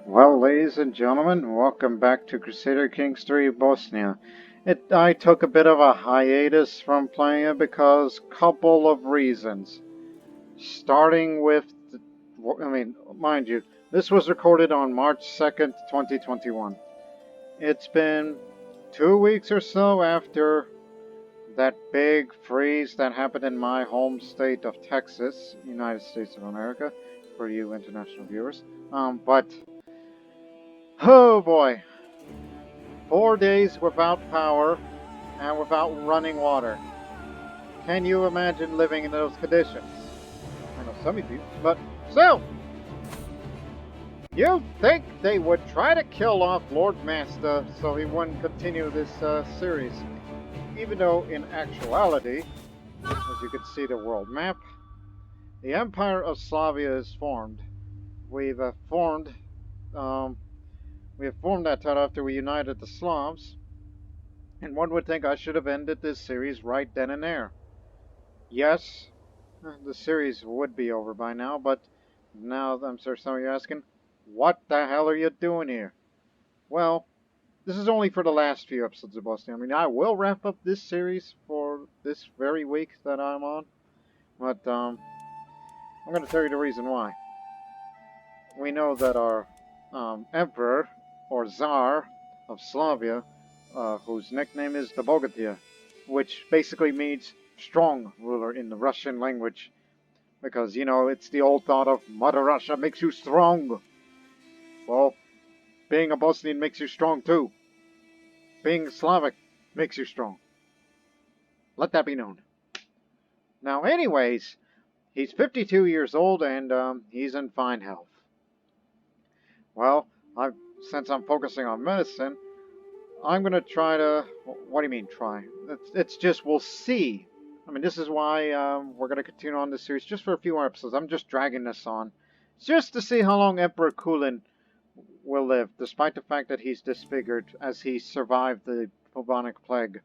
Well, ladies and gentlemen, welcome back to Crusader Kings 3 Bosnia. I took a bit of a hiatus from playing it because couple of reasons. Starting with, mind you, this was recorded on March 2nd, 2021. It's been 2 weeks or so after that big freeze that happened in my home state of Texas, United States of America, for you international viewers. But oh boy, 4 days without power and without running water. Can you imagine living in those conditions? I know some of you, but still, you'd think they would try to kill off Lord Master so he wouldn't continue this series. Even though, in actuality, as you can see the world map, the Empire of Slavia is formed. We've formed, we have formed that title after we united the Slavs. And one would think I should have ended this series right then and there. Yes, the series would be over by now, but now I'm sure some of you are asking, what the hell are you doing here? Well, this is only for the last few episodes of Bosnia. I mean, I will wrap up this series for this very week that I'm on, but I'm going to tell you the reason why. We know that our Emperor, or Tsar, of Slavia, whose nickname is the Bogatia, which basically means strong ruler in the Russian language. Because, you know, it's the old thought of Mother Russia makes you strong. Well, being a Bosnian makes you strong too. Being Slavic makes you strong. Let that be known. Now, anyways, he's 52 years old and he's in fine health. Well, since I'm focusing on medicine, I'm going to try to... What do you mean, try? It's just, we'll see. I mean, this is why we're going to continue on this series just for a few more episodes. I'm just dragging this on. Just to see how long Emperor Kulin will live, despite the fact that he's disfigured as he survived the bubonic plague.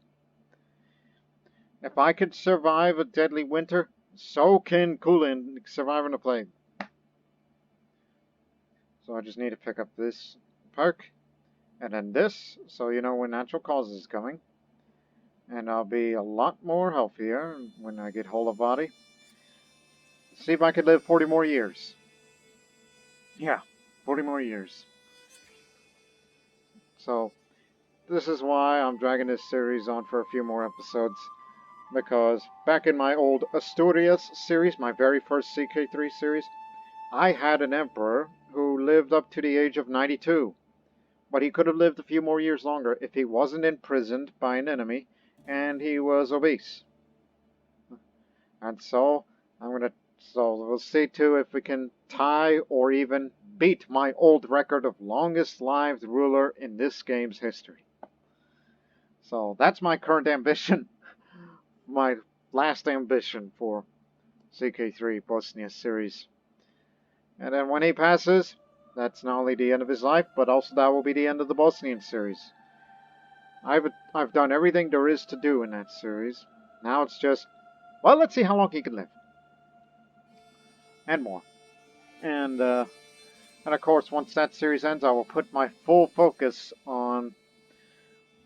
If I could survive a deadly winter, so can Kulin surviving the plague. So I just need to pick up this perk. And then this, so you know when natural causes is coming. And I'll be a lot more healthier when I get hold of body. See if I could live 40 more years. Yeah, 40 more years. So, this is why I'm dragging this series on for a few more episodes. Because back in my old Asturias series, my very first CK3 series, I had an emperor who lived up to the age of 92. But he could have lived a few more years longer if he wasn't imprisoned by an enemy and he was obese. And so, we'll see too if we can tie or even beat my old record of longest lived ruler in this game's history. So that's my current ambition. My last ambition for CK3 Bosnia series. And then when he passes, that's not only the end of his life, but also that will be the end of the Bosnian series. I've done everything there is to do in that series. Now it's just, well, let's see how long he can live. And more. And of course, once that series ends, I will put my full focus on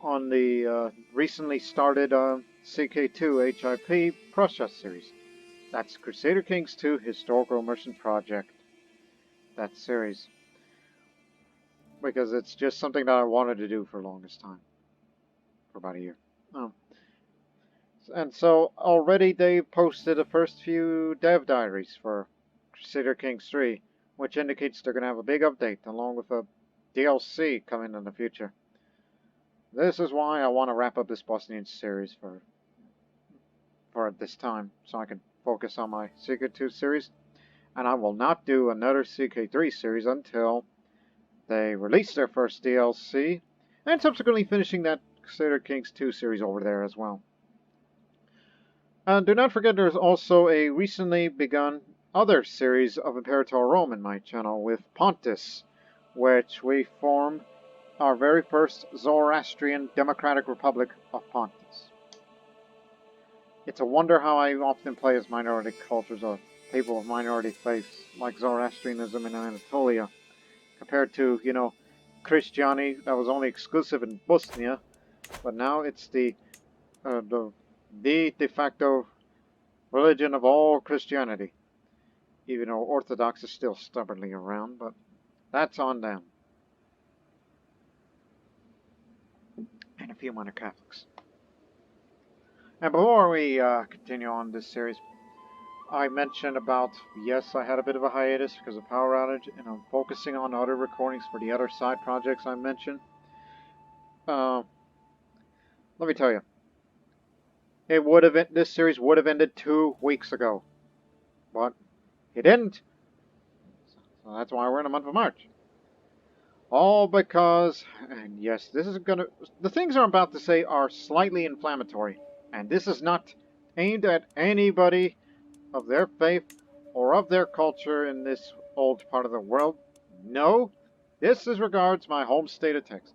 the recently started CK2 HIP Prussia series. That's Crusader Kings 2 Historical Immersion Project. That series. Because it's just something that I wanted to do for the longest time. For about a year. And so already they posted the first few dev diaries for Crusader Kings 3, which indicates they're going to have a big update along with a DLC coming in the future. This is why I want to wrap up this Bosnian series for this time, so I can focus on my CK2 series. And I will not do another CK3 series until they release their first DLC, and subsequently finishing that Crusader Kings 2 series over there as well. And do not forget there's also a recently begun other series of Imperator Rome in my channel with Pontus, which we form our very first Zoroastrian Democratic Republic of Pontus. It's a wonder how I often play as minority cultures or people of minority faiths, like Zoroastrianism in Anatolia, compared to, you know, Christianity that was only exclusive in Bosnia, but now it's uh, the the de facto religion of all Christianity. Even though Orthodox is still stubbornly around, but that's on them. And a few minor Catholics. And before we continue on this series, I mentioned about, yes, I had a bit of a hiatus because of power outage, and I'm focusing on other recordings for the other side projects I mentioned. Let me tell you, this series would have ended 2 weeks ago, but it didn't. So that's why we're in the month of March. All because, and yes, the things I'm about to say are slightly inflammatory, and this is not aimed at anybody of their faith or of their culture in this old part of the world. No, this is regards my home state of Texas.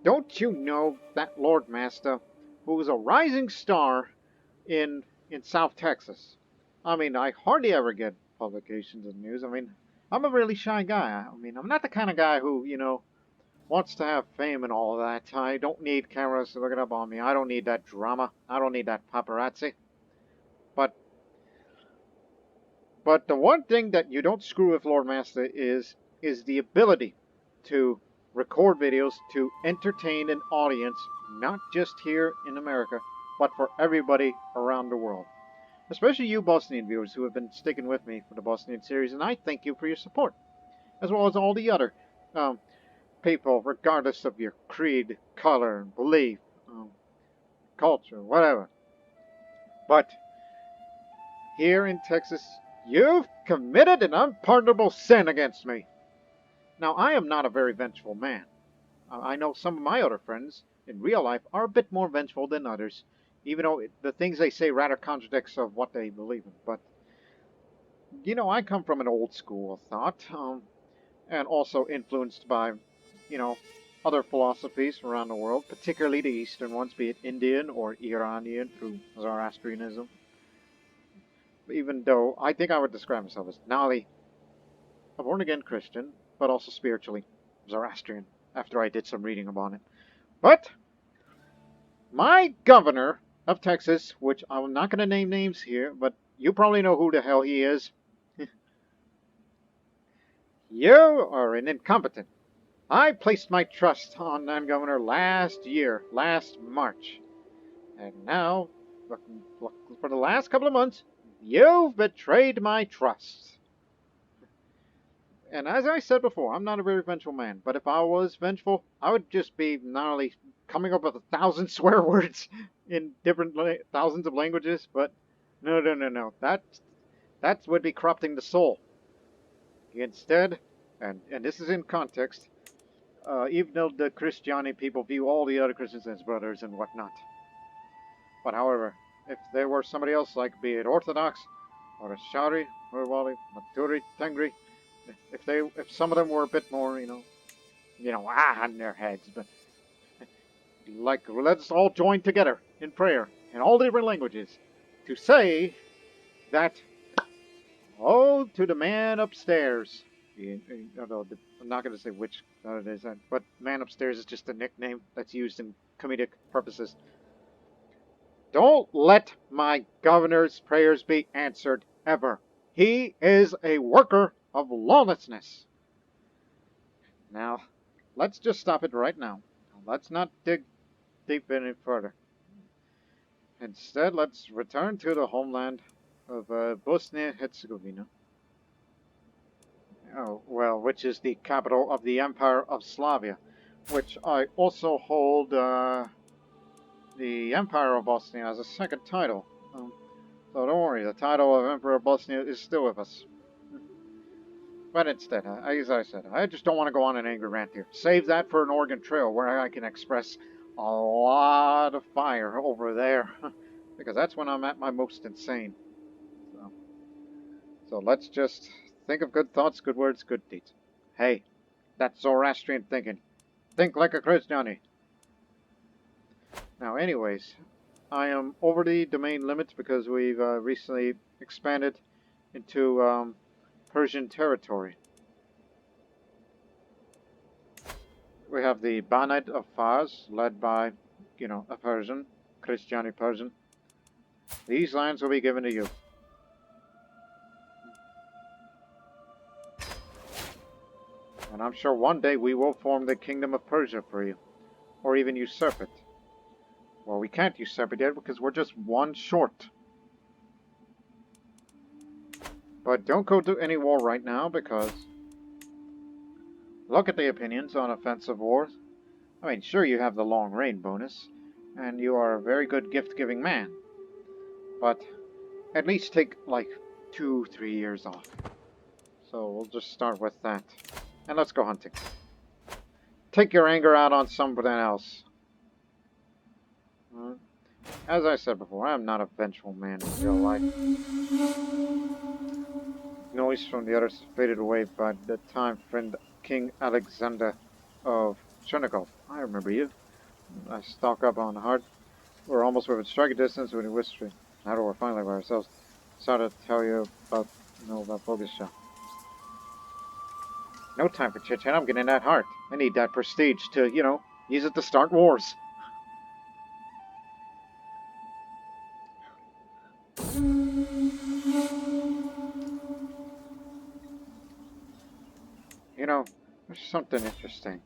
Don't you know that Lord Master, who is a rising star in South Texas? I mean, I hardly ever get publications and news. I mean, I'm a really shy guy. I mean, I'm not the kind of guy who, you know, wants to have fame and all of that. I don't need cameras to look it up on me. I don't need that drama. I don't need that paparazzi. But the one thing that you don't screw with Lord Master is the ability to record videos to entertain an audience, not just here in America, but for everybody around the world. Especially you Bosnian viewers who have been sticking with me for the Bosnian series, and I thank you for your support, as well as all the other people, regardless of your creed, color, belief, culture, whatever. But here in Texas, you've committed an unpardonable sin against me. Now, I am not a very vengeful man. I know some of my other friends in real life are a bit more vengeful than others, even though the things they say rather contradicts of what they believe in. But, you know, I come from an old school of thought, and also influenced by, you know, other philosophies around the world, particularly the Eastern ones, be it Indian or Iranian through Zoroastrianism. Even though I think I would describe myself as Nali, a born-again Christian, but also spiritually Zoroastrian, after I did some reading about it. But my governor of Texas, which I'm not going to name names here, but you probably know who the hell he is. You are an incompetent. I placed my trust on that governor last March. And now, look, for the last couple of months, you've betrayed my trust. And as I said before, I'm not a very vengeful man, but if I was vengeful, I would just be not only coming up with 1,000 swear words in different thousands of languages, but no. That would be corrupting the soul. Instead, and this is in context, even though the Christiani people view all the other Christians as brothers and whatnot. But however, if there were somebody else, like be it Orthodox, or a Shari, Urwali, Maturi, Tengri, if some of them were a bit more, on their heads, but like, let's all join together in prayer in all different languages to say that, oh, to the man upstairs. Although I'm not going to say which it is, but man upstairs is just a nickname that's used in comedic purposes. Don't let my governor's prayers be answered ever. He is a worker of lawlessness. Now, let's just stop it right now. Let's not dig deep in it further. Instead, let's return to the homeland of Bosnia-Herzegovina. Oh, well, which is the capital of the Empire of Slavia, which I also hold the Empire of Bosnia as a second title. So don't worry, the title of Emperor of Bosnia is still with us. But instead, as I said, I just don't want to go on an angry rant here. Save that for an Oregon Trail where I can express a lot of fire over there. Because that's when I'm at my most insane. So let's just think of good thoughts, good words, good deeds. Hey, that's Zoroastrian thinking. Think like a Christiani. Now, anyways, I am over the domain limits because we've recently expanded into Persian territory. We have the Banat of Fars, led by, a Persian, Christiani Persian. These lands will be given to you. And I'm sure one day we will form the Kingdom of Persia for you. Or even usurp it. Well, we can't usurp it yet because we're just one short. But don't go to any war right now because... Look at the opinions on offensive wars. I mean, sure, you have the long reign bonus, and you are a very good gift-giving man. But at least take, like, 2-3 years off. So we'll just start with that. And let's go hunting. Take your anger out on something else. As I said before, I am not a vengeful man in real life. Noise from the others faded away by the time friend King Alexander of Chernigold. I remember you. I stalk up on Hard. We're almost within striking distance when he whispered. Now that we're finally by ourselves, sorry to tell you about Bogusia. No time for chit-chat, I'm getting that heart. I need that prestige to, use it to start wars. There's something interesting.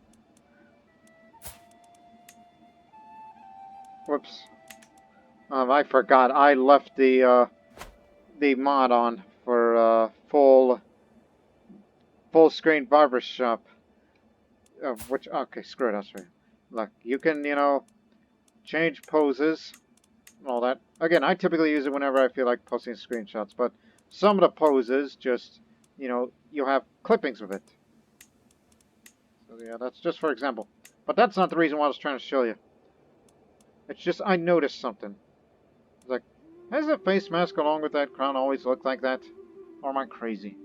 Whoops. I forgot. I left the mod on for full screen barbershop. Okay, screw it. I'll show you. Look, you can change poses and all that. Again, I typically use it whenever I feel like posting screenshots, but some of the poses just you have clippings with it. So yeah, that's just for example. But that's not the reason why I was trying to show you. It's just I noticed something. It's like, has the face mask along with that crown always looked like that? Or am I crazy?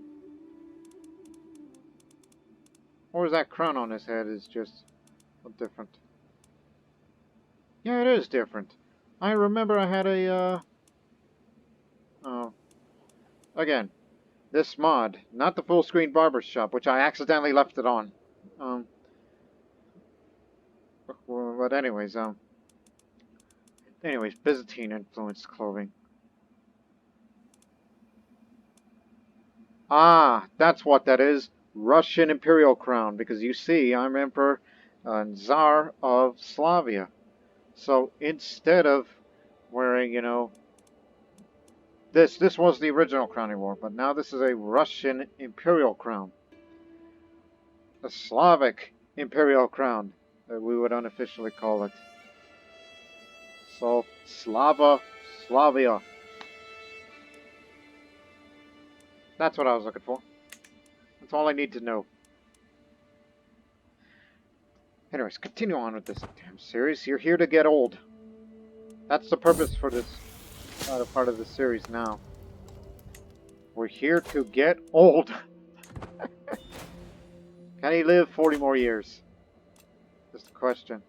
Or is that crown on his head is just different? Yeah, it is different. I remember I had a, again, this mod, not the full screen barbershop, which I accidentally left it on. But anyways, Byzantine influenced clothing. Ah, that's what that is. Russian imperial crown, because you see, I'm Emperor and Tsar of Slavia. So instead of wearing, this was the original crown he wore, but now this is a Russian imperial crown. A Slavic imperial crown, that we would unofficially call it. So, Slavia. That's what I was looking for. That's all I need to know. Anyways, continue on with this damn series. You're here to get old. That's the purpose for this part of the series now. We're here to get old. Can he live 40 more years? Just a question.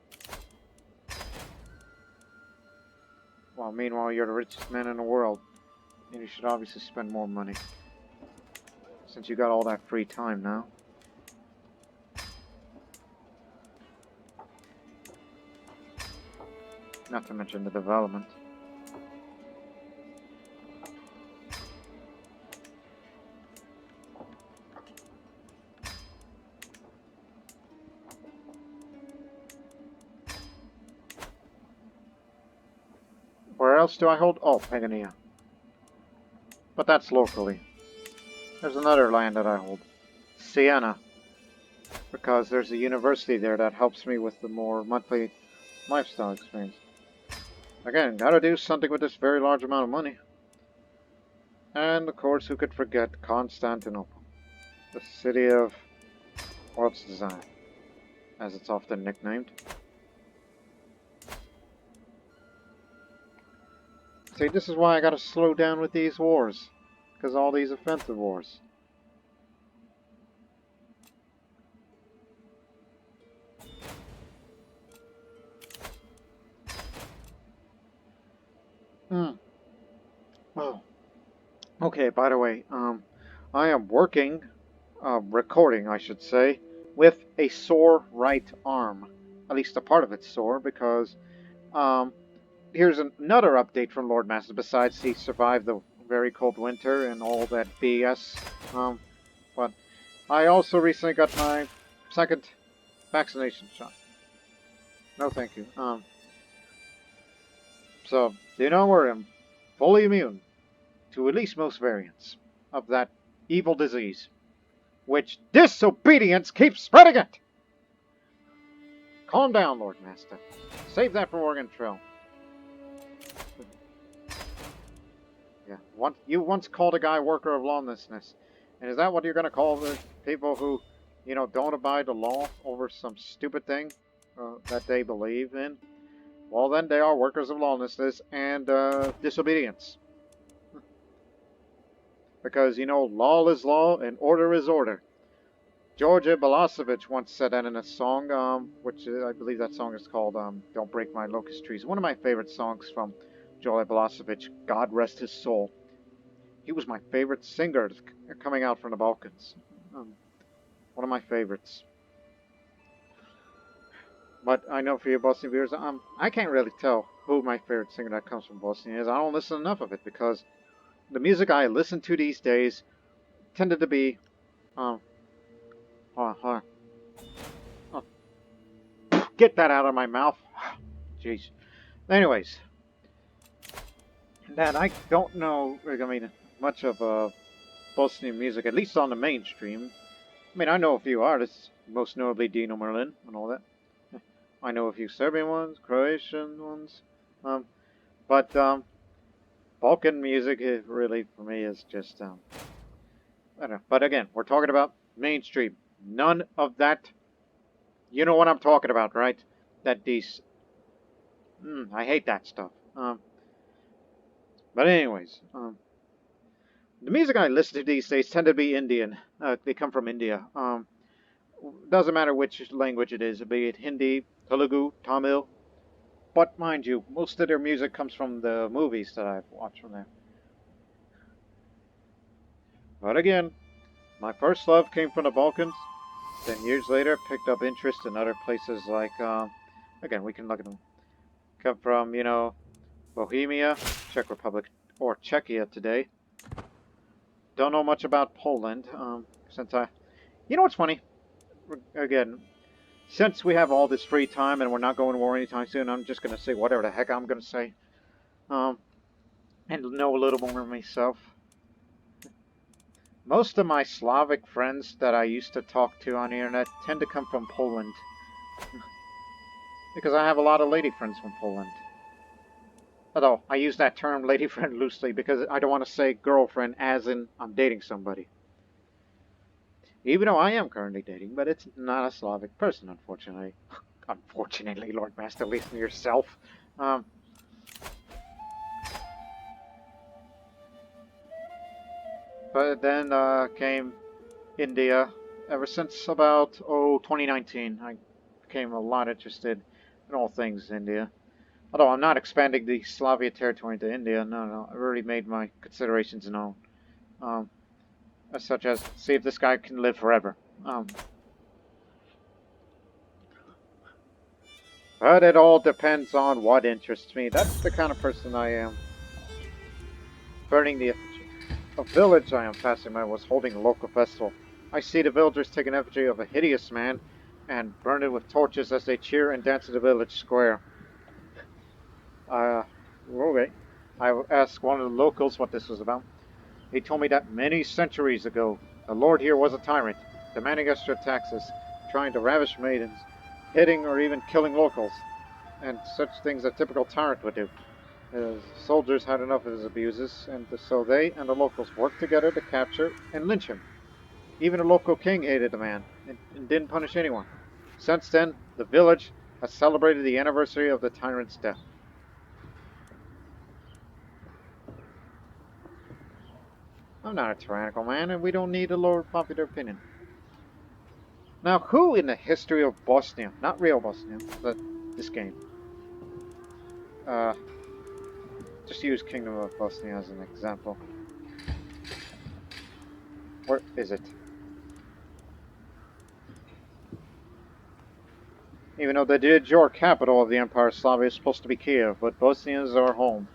Well, meanwhile, you're the richest man in the world. And you should obviously spend more money. Since you got all that free time now. Not to mention the development. Where else do I hold? Oh, Pagania. But that's locally. There's another land that I hold. Siena. Because there's a university there that helps me with the more monthly lifestyle experience. Again, gotta do something with this very large amount of money. And of course, who could forget Constantinople, the city of world's design, as it's often nicknamed. See, this is why I gotta slow down with these wars, because all these offensive wars. Oh. Okay, by the way, I am working, recording, I should say, with a sore right arm. At least a part of it's sore, because um, here's another update from Lord Master. Besides, he survived the very cold winter and all that BS. But I also recently got my second vaccination shot. No, thank you. So do not worry, I'm fully immune to at least most variants of that evil disease, which disobedience keeps spreading it. Calm down, Lord Master. Save that for Morgan Trail. Yeah, you once called a guy worker of lawlessness, and is that what you're going to call the people who, don't abide the law over some stupid thing that they believe in? Well, then they are workers of lawlessness and disobedience. Because, law is law and order is order. Georgia Balašević once said that in a song, which I believe that song is called Don't Break My Locust Trees. One of my favorite songs from Georgia Balašević, God rest his soul. He was my favorite singer coming out from the Balkans. One of my favorites. But I know for you Bosnian viewers, I can't really tell who my favorite singer that comes from Bosnia is. I don't listen enough of it because the music I listen to these days tended to be, hold on. Oh, get that out of my mouth. Jeez. Anyways, that I don't know, much of Bosnian music, at least on the mainstream. I mean, I know a few artists, most notably Dino Merlin and all that. I know a few Serbian ones, Croatian ones, but Balkan music really, for me, is just, I don't know. But again, we're talking about mainstream. None of that, you know what I'm talking about, right? That I hate that stuff. But anyways, the music I listen to these days tend to be Indian. They come from India. Doesn't matter which language it is, be it Hindi, Telugu, Tamil. But mind you, most of their music comes from the movies that I've watched from there. But again, my first love came from the Balkans. Then years later, picked up interest in other places like, again, we can look at them. Come from, Bohemia, Czech Republic, or Czechia today. Don't know much about Poland, since You know what's funny? Again, since we have all this free time and we're not going to war anytime soon, I'm just going to say whatever the heck I'm going to say. And know a little more myself. Most of my Slavic friends that I used to talk to on the internet tend to come from Poland. Because I have a lot of lady friends from Poland. Although, I use that term lady friend loosely because I don't want to say girlfriend as in I'm dating somebody. Even though I am currently dating, but it's not a Slavic person, unfortunately. Unfortunately, Lord Master, listen to yourself. But then came India. Ever since about 2019, I became a lot interested in all things India. Although I'm not expanding the Slavia territory into India, no, I've already made my considerations known. Such as, see if this guy can live forever. But it all depends on what interests me. That's the kind of person I am. Burning the effigy. A village I am passing by was holding a local festival. I see the villagers take an effigy of a hideous man and burn it with torches as they cheer and dance in the village square. Okay. I asked one of the locals what this was about. He told me that many centuries ago, the lord here was a tyrant, demanding extra taxes, trying to ravish maidens, hitting or even killing locals, and such things a typical tyrant would do. The soldiers had enough of his abuses, and so they and the locals worked together to capture and lynch him. Even the local king hated the man, and didn't punish anyone. Since then, the village has celebrated the anniversary of the tyrant's death. I'm not a tyrannical man, and we don't need to lower popular opinion. Now, who in the history of Bosnia, not real Bosnia, but this game, just use Kingdom of Bosnia as an example. Where is it? Even though the de jure capital of the Empire of Slavia is supposed to be Kiev, but Bosnia is our home.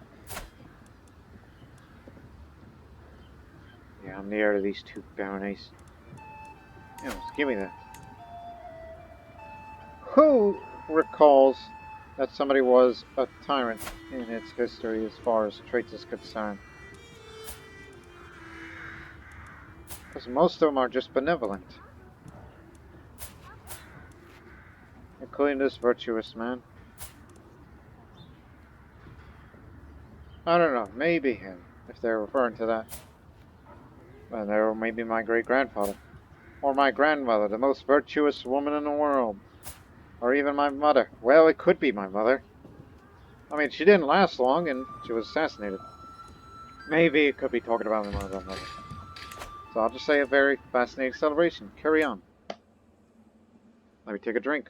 Yeah, I'm the heir to these two baronies. Yeah, just give me that. Who recalls that somebody was a tyrant in its history as far as traits is concerned? Because most of them are just benevolent. Including this virtuous man. I don't know, maybe him, if they're referring to that. And there may be my great-grandfather. Or my grandmother, the most virtuous woman in the world. Or even my mother. Well, it could be my mother. I mean, she didn't last long, and she was assassinated. Maybe it could be talking about my mother. So I'll just say a very fascinating celebration. Carry on. Let me take a drink.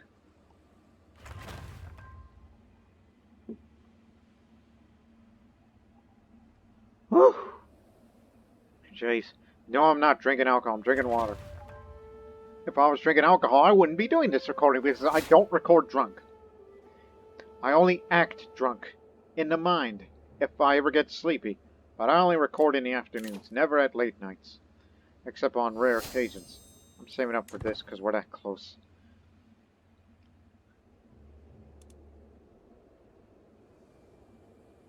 Whew. Jeez. No, I'm not drinking alcohol. I'm drinking water. If I was drinking alcohol, I wouldn't be doing this recording because I don't record drunk. I only act drunk. In the mind. If I ever get sleepy. But I only record in the afternoons. Never at late nights. Except on rare occasions. I'm saving up for this because we're that close.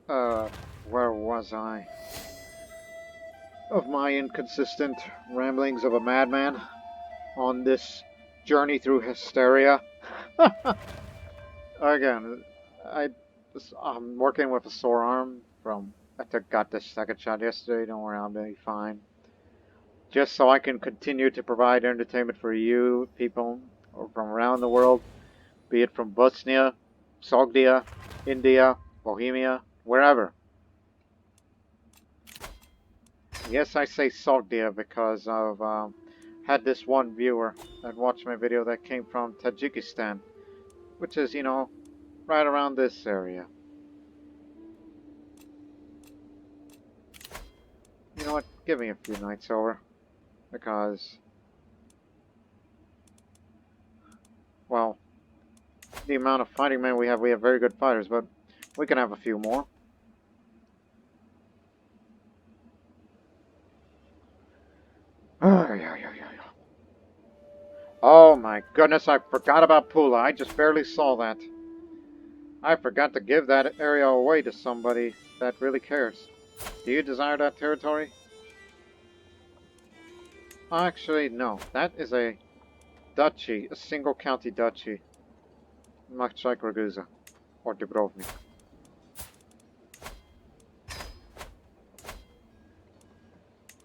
Where was I? Of my inconsistent ramblings of a madman on this journey through hysteria. Again, I'm working with a sore arm from I got this second shot yesterday. Don't worry, I'll be fine. Just so I can continue to provide entertainment for you people from around the world, be it from Bosnia, Sogdia, India, Bohemia, wherever. Yes, I say Sogdia because I've had this one viewer that watched my video that came from Tajikistan, which is, you know, right around this area. You know what? Give me a few nights over. Because, well, the amount of fighting men we have very good fighters, but we can have a few more. Oh my goodness, I forgot about Pula. I just barely saw that. I forgot to give that area away to somebody that really cares. Do you desire that territory? Actually, no. That is a duchy, a single county duchy. Much like Ragusa or Dubrovnik.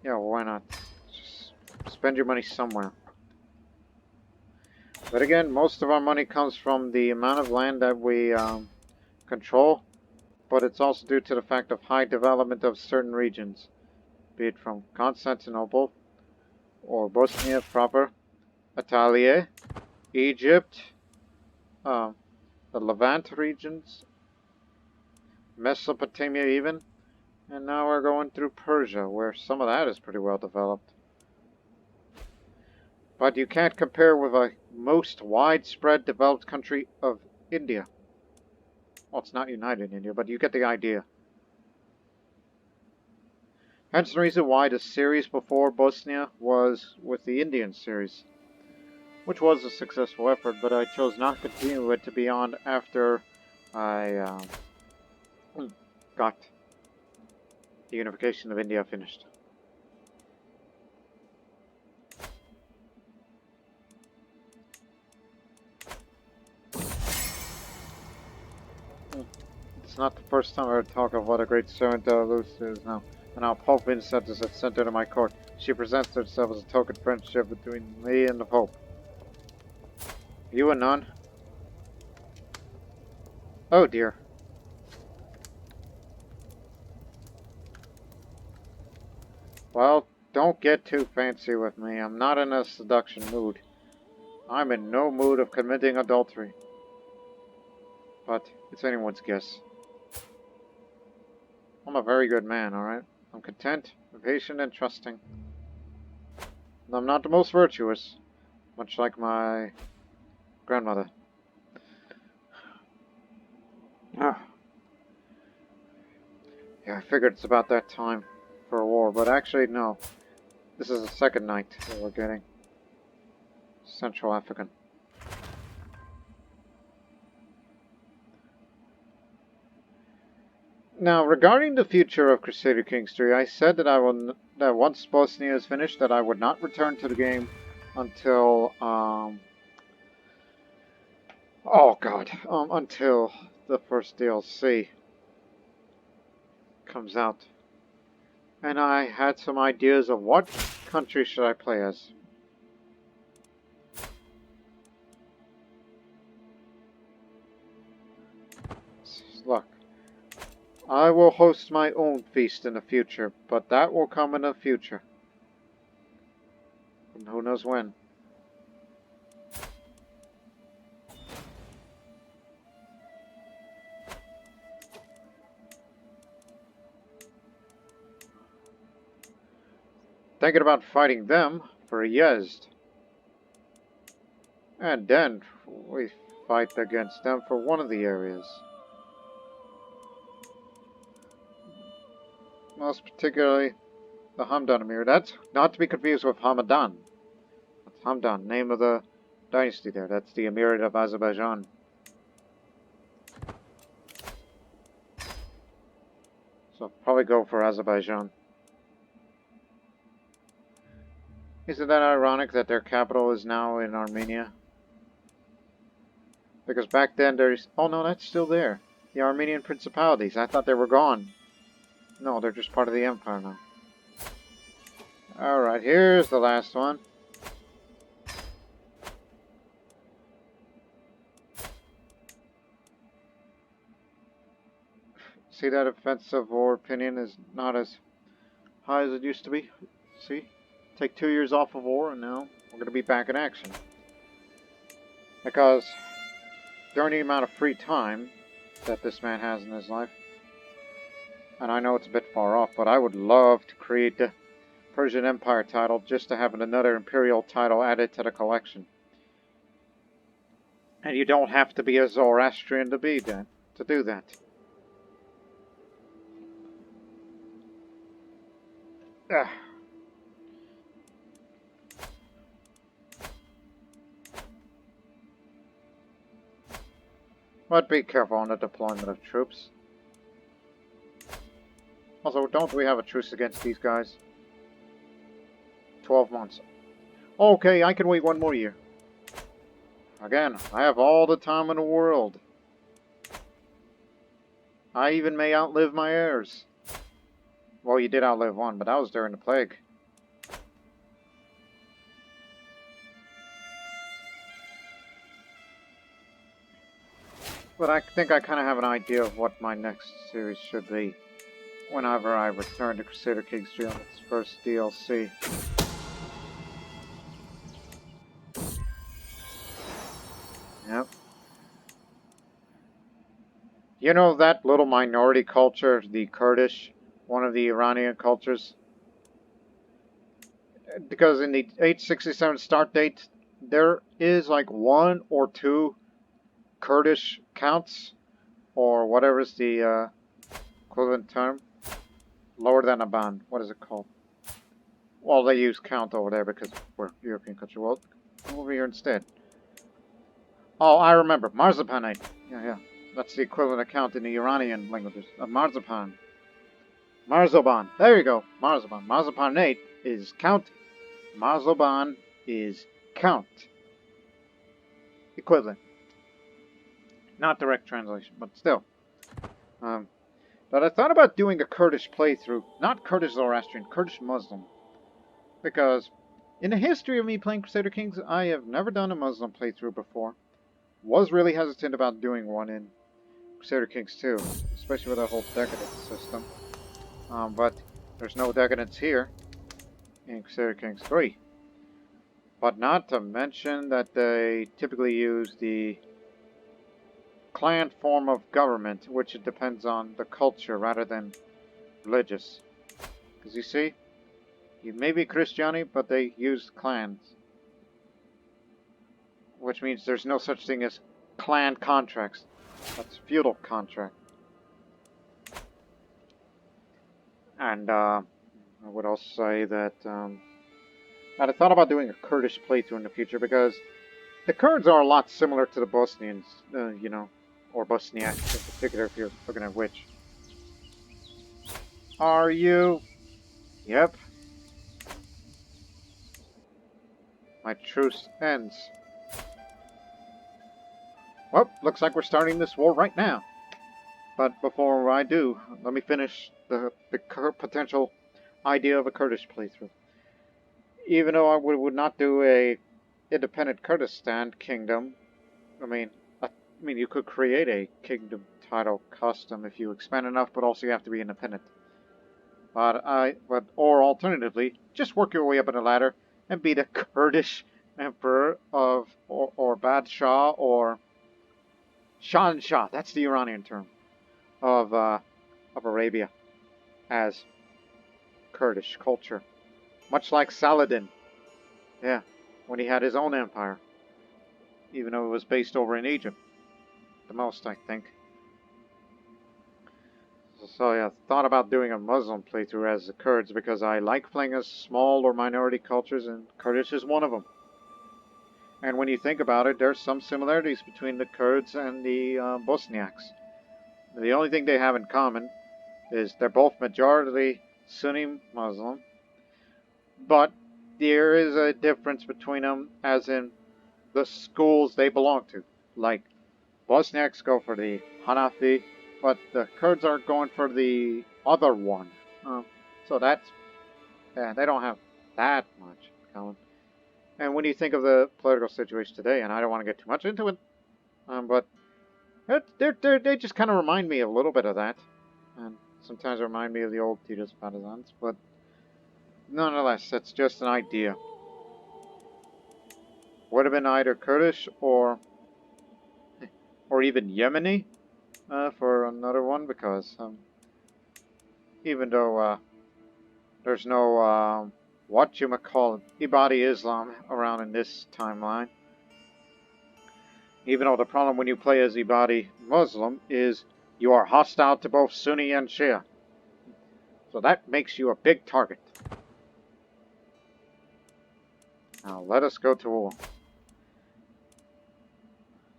Yeah, well, why not? Just spend your money somewhere. But again, most of our money comes from the amount of land that we control, but it's also due to the fact of high development of certain regions, be it from Constantinople, or Bosnia proper, Italia, Egypt, the Levant regions, Mesopotamia even, and now we're going through Persia, where some of that is pretty well developed. But you can't compare with a most widespread developed country of India. Well, it's not united India, but you get the idea. Hence the reason why the series before Bosnia was with the Indian series, which was a successful effort, but I chose not to continue it to beyond after I got the unification of India finished. It's not the first time I heard talk of what a great servant Lucy is now. And now Pope Vincent is sent her to my court. She presents herself as a token friendship between me and the Pope. You a nun? Oh dear. Well, don't get too fancy with me. I'm not in a seduction mood. I'm in no mood of committing adultery. But it's anyone's guess. I'm a very good man, alright? I'm content, patient, and trusting. And I'm not the most virtuous, much like my grandmother. Ah, yeah, I figured it's about that time for a war, but actually, no. This is the second night that we're getting. Central African. Now, regarding the future of Crusader Kings 3, I said that that once Bosnia is finished, that I would not return to the game until oh god, until the first DLC comes out. And I had some ideas of what country should I play as. Look, I will host my own feast in the future, but that will come in the future. And who knows when. Thinking about fighting them for Yezd. And then we fight against them for one of the areas. Most particularly the Hamdan Emir. That's not to be confused with Hamadan. That's Hamdan, name of the dynasty there. That's the Emirate of Azerbaijan. So I'll probably go for Azerbaijan. Isn't that ironic that their capital is now in Armenia? Because back then there's... Oh no, that's still there. The Armenian principalities. I thought they were gone. No, they're just part of the empire now. Alright, here's the last one. See, that offensive war opinion is not as high as it used to be. See? Take 2 years off of war and now we're going to be back in action. Because during the amount of free time that this man has in his life, and I know it's a bit far off, but I would love to create the Persian Empire title just to have another imperial title added to the collection. And you don't have to be a Zoroastrian to do that. Ugh. But be careful on the deployment of troops. Also, don't we have a truce against these guys? 12 months. Okay, I can wait 1 more year. Again, I have all the time in the world. I even may outlive my heirs. Well, you did outlive one, but that was during the plague. But I think I kind of have an idea of what my next series should be whenever I return to Crusader Kings 3 on its first DLC. Yep. You know that little minority culture, the Kurdish, one of the Iranian cultures? Because in the 867 start date, there is like 1 or 2 Kurdish counts, or whatever is the equivalent term. Lower than a band. What is it called? Well, they use count over there because we're European country. Well, come over here instead. Oh, I remember. Marzipanate. Yeah. That's the equivalent of count in the Iranian languages. Marzipan. Marzoban. There you go. Marzoban. Marzipanate is count. Marzoban is count. Equivalent. Not direct translation, but still. But I thought about doing a Kurdish playthrough. Not Kurdish Zoroastrian, Kurdish Muslim. Because in the history of me playing Crusader Kings, I have never done a Muslim playthrough before. Was really hesitant about doing one in Crusader Kings 2, especially with that whole decadence system. But there's no decadence here in Crusader Kings 3. But not to mention that they typically use the clan form of government, which it depends on the culture rather than religious. Because you see, you may be Christiani, but they use clans. Which means there's no such thing as clan contracts. That's feudal contract. And I would also say that I thought about doing a Kurdish playthrough in the future because the Kurds are a lot similar to the Bosnians, you know, or Bosniaks in particular if you're looking at which. Are you? Yep. My truce ends. Well, looks like we're starting this war right now. But before I do, let me finish the potential idea of a Kurdish playthrough. Even though I would not do a independent Kurdistan kingdom, I mean, you could create a kingdom title custom if you expand enough, but also you have to be independent. Or alternatively, just work your way up in the ladder and be the Kurdish emperor of, or Badshah, or Shahanshah. That's the Iranian term of Arabia as Kurdish culture, much like Saladin. Yeah, when he had his own empire, even though it was based over in Egypt, the most I think. So yeah, thought about doing a Muslim playthrough as the Kurds because I like playing as small or minority cultures, and Kurdish is one of them. And when you think about it, there's some similarities between the Kurds and the Bosniaks. The only thing they have in common is they're both majority Sunni Muslim, but there is a difference between them, as in the schools they belong to. Like, Bosniaks go for the Hanafi, but the Kurds are going for the other one. So that's, yeah, they don't have that much in common. And when you think of the political situation today, and I don't want to get too much into it, but they just kind of remind me a little bit of that. And sometimes remind me of the old Titus partisans, but nonetheless, that's just an idea. Would have been either Kurdish or even Yemeni for another one, because even though there's no Ibadi Islam around in this timeline, even though the problem when you play as Ibadi Muslim is you are hostile to both Sunni and Shia, so that makes you a big target. Now let us go to war.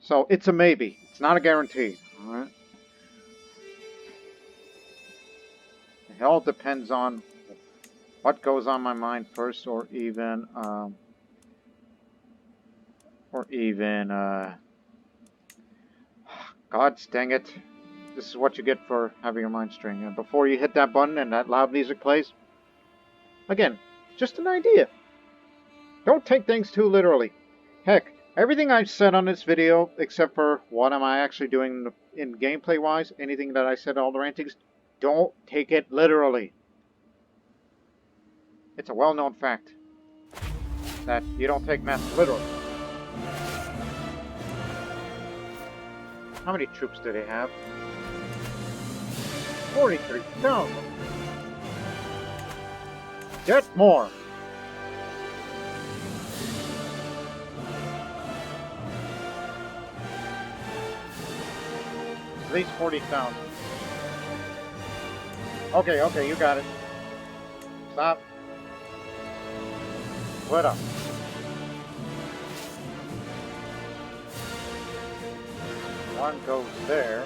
So it's a maybe. It's not a guarantee. Alright? It all depends on what goes on my mind first, or even God dang it. This is what you get for having your mind string. And before you hit that button and that loud music plays, again, just an idea. Don't take things too literally. Heck, everything I've said on this video, except for what am I actually doing in gameplay-wise, anything that I said, all the rantings, don't take it literally. It's a well-known fact that you don't take math literally. How many troops do they have? 43,000. Get more. At least 40,000. Okay, you got it. Stop. Split up. One goes there,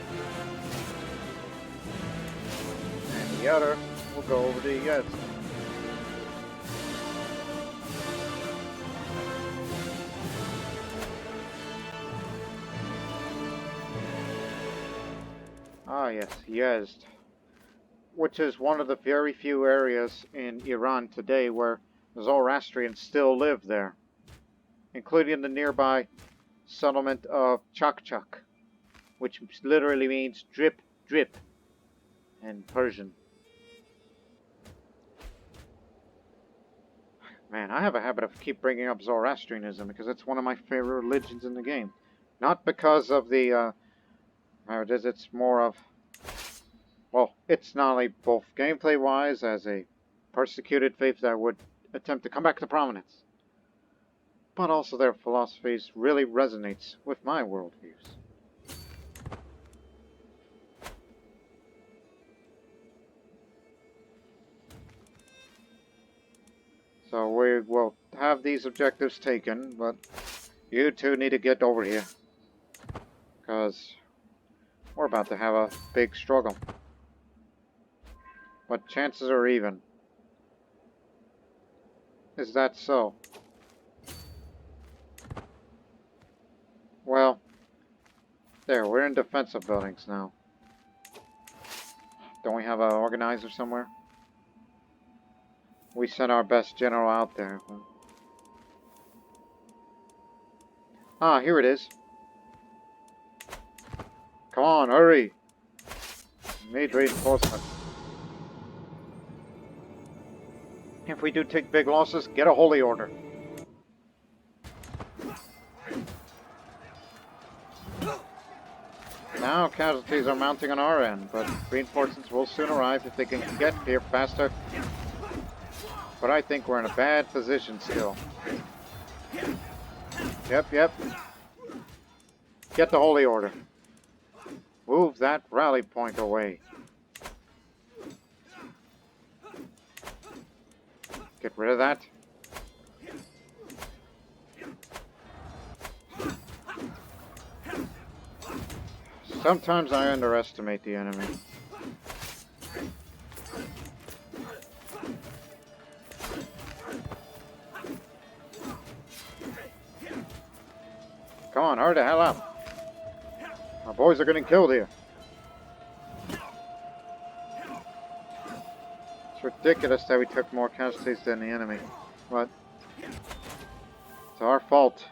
and the other will go over the Yazd. Ah yes, Yazd, which is one of the very few areas in Iran today where Zoroastrians still live there, including the nearby settlement of Chakchak, which literally means drip, drip in Persian. Man, I have a habit of keep bringing up Zoroastrianism because it's one of my favorite religions in the game. Not because of the marriages, it's more of, well, it's not only both gameplay-wise as a persecuted faith that would attempt to come back to prominence, but also their philosophies really resonates with my worldviews. So we will have these objectives taken, but you two need to get over here. Because we're about to have a big struggle. But chances are even. Is that so? Well, there, we're in defensive buildings now. Don't we have an organizer somewhere? We sent our best general out there. Ah, here it is. Come on, hurry! Need reinforcement. If we do take big losses, get a holy order. Now casualties are mounting on our end, but reinforcements will soon arrive if they can get here faster. But I think we're in a bad position still. Yep. Get the holy order. Move that rally point away. Get rid of that. Sometimes I underestimate the enemy. Come on, hurry the hell up. Our boys are getting killed here. It's ridiculous that we took more casualties than the enemy. But it's our fault.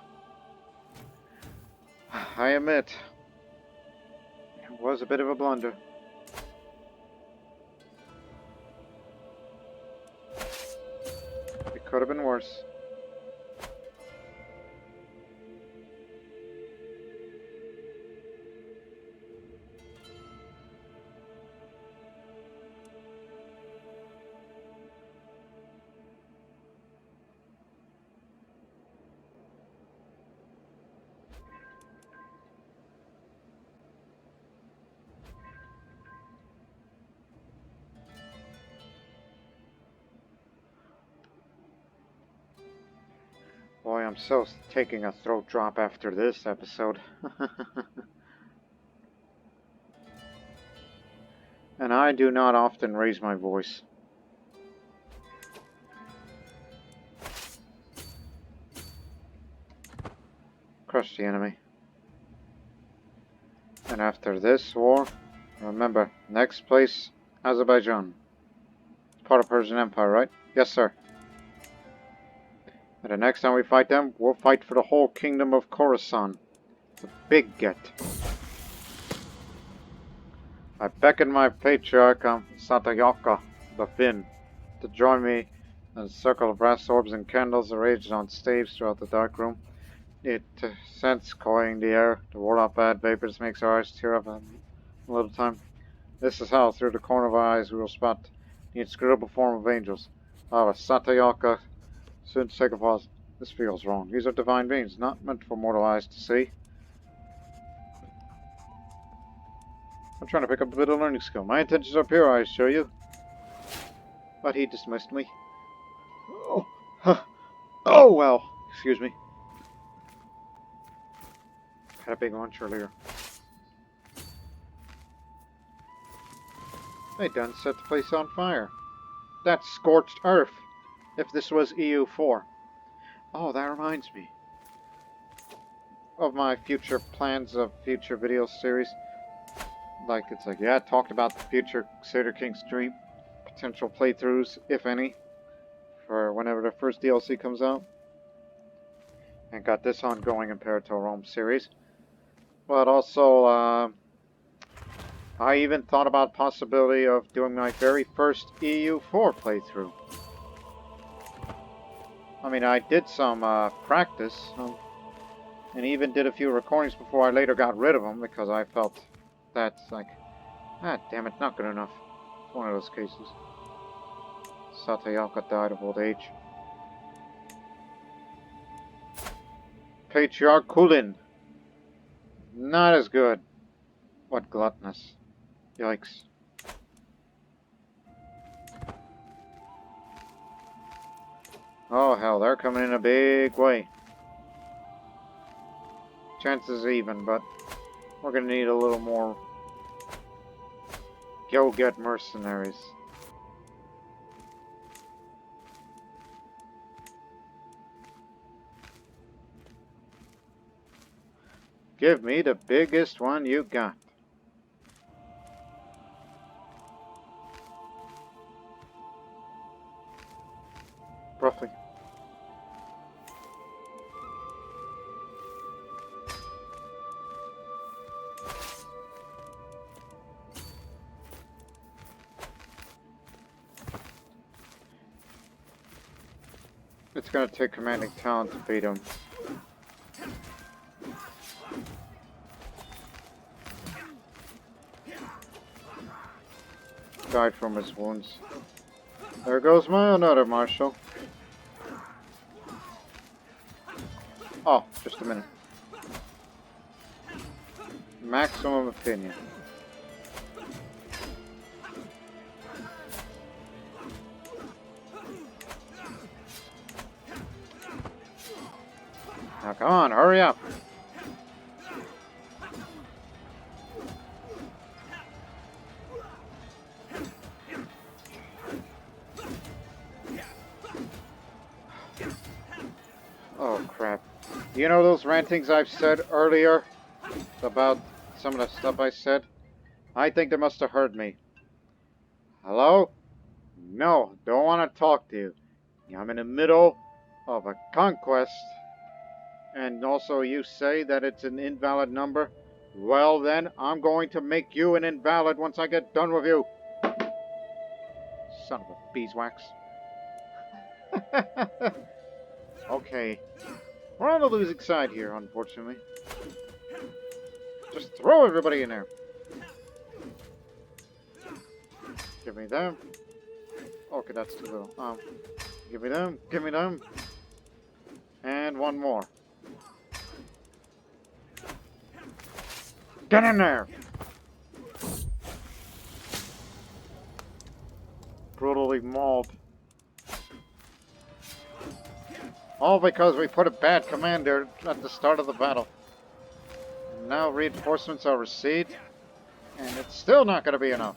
I admit. It was a bit of a blunder. It could have been worse. Boy, I'm so taking a throat drop after this episode. And I do not often raise my voice. Crush the enemy. And after this war, remember, next place, Azerbaijan. It's part of Persian Empire, right? Yes, sir. And the next time we fight them, we'll fight for the whole kingdom of Khorasan. The big get. I beckon my patriarch, Satayaka, the Finn, to join me in a circle of brass orbs and candles arranged on staves throughout the dark room. It scents cloying the air to ward off bad vapors, makes our eyes tear up a little time. This is how, through the corner of our eyes, we will spot the inscrutable form of angels. However, Satayaka soon to take a pause. This feels wrong. These are divine beings, not meant for mortal eyes to see. I'm trying to pick up a bit of learning skill. My intentions are pure, I assure you. But he dismissed me. Oh, oh well. Excuse me. Had a big lunch earlier. They done set the place on fire. That's scorched earth. If this was EU4. Oh, that reminds me of my future plans of future video series. It's like, yeah, I talked about the future Crusader King's Dream. Potential playthroughs, if any, for whenever the first DLC comes out. And got this ongoing Imperator Rome series. But also, I even thought about possibility of doing my very first EU4 playthrough. I mean, I did some practice, and even did a few recordings before I later got rid of them because I felt that's like, damn it, not good enough. It's one of those cases. Satayaka died of old age. Patriarch Kulin. Not as good. What gluttonous. Yikes. Oh hell, they're coming in a big way. Chances even, but we're gonna need a little more go-get mercenaries. Give me the biggest one you got. Roughly. It's gonna take commanding talent to beat him. Died from his wounds. There goes my another marshal. Oh, just a minute. Maximum opinion. Now come on, hurry up. Oh crap. You know those rantings I've said earlier about some of the stuff I said? I think they must have heard me. Hello? No, don't want to talk to you. I'm in the middle of a conquest. And also you say that it's an invalid number? Well then, I'm going to make you an invalid once I get done with you. Son of a beeswax. Okay. We're on the losing side here, unfortunately. Just throw everybody in there. Give me them. Okay, that's too little. Give me them. Give me them. And one more. Get in there! Brutally mauled. All because we put a bad commander at the start of the battle. And now reinforcements are received, and it's still not going to be enough.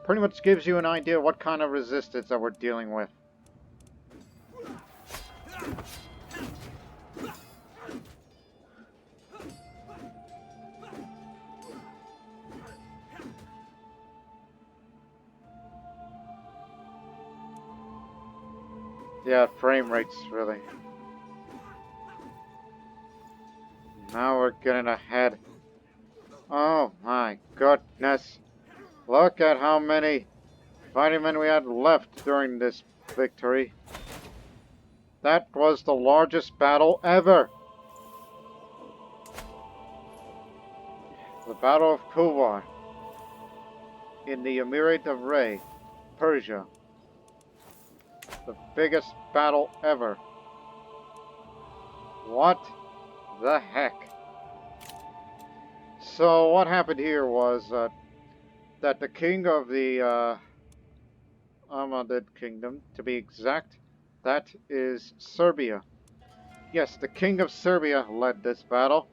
Pretty much gives you an idea what kind of resistance that we're dealing with. Yeah, frame rates, really. Now we're getting ahead. Oh my goodness. Look at how many fighting men we had left during this victory. That was the largest battle ever. The Battle of Kuvar in the Emirate of Rey, Persia. The biggest battle ever. What the heck? So what happened here was that the king of the Ahmadid Kingdom, to be exact, that is Serbia. Yes, the king of Serbia led this battle.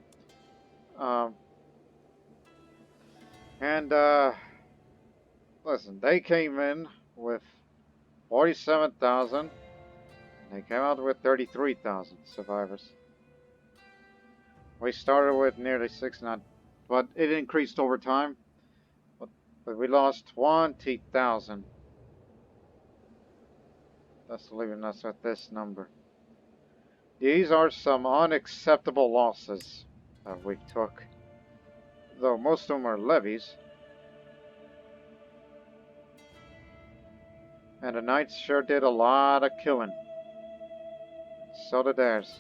And listen, they came in with 47,000. They came out with 33,000 survivors. We started with nearly 6,000, but it increased over time. But we lost 20,000. That's leaving us at this number. These are some unacceptable losses that we took. Though most of them are levies. And the Knights sure did a lot of killing. So did theirs.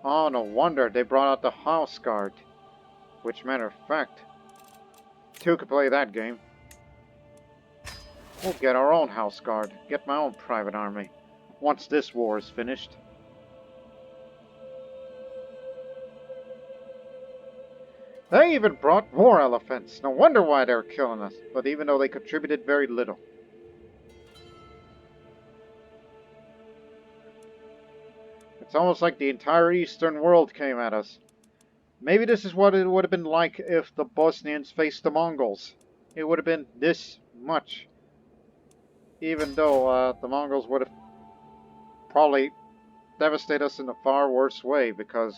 Oh, no wonder they brought out the House Guard. Which, matter of fact, two could play that game. We'll get our own House Guard. Get my own private army. Once this war is finished. They even brought more elephants. No wonder why they're killing us. But even though they contributed very little. It's almost like the entire Eastern world came at us. Maybe this is what it would have been like if the Bosnians faced the Mongols. It would have been this much. Even though the Mongols would have probably devastated us in a far worse way because,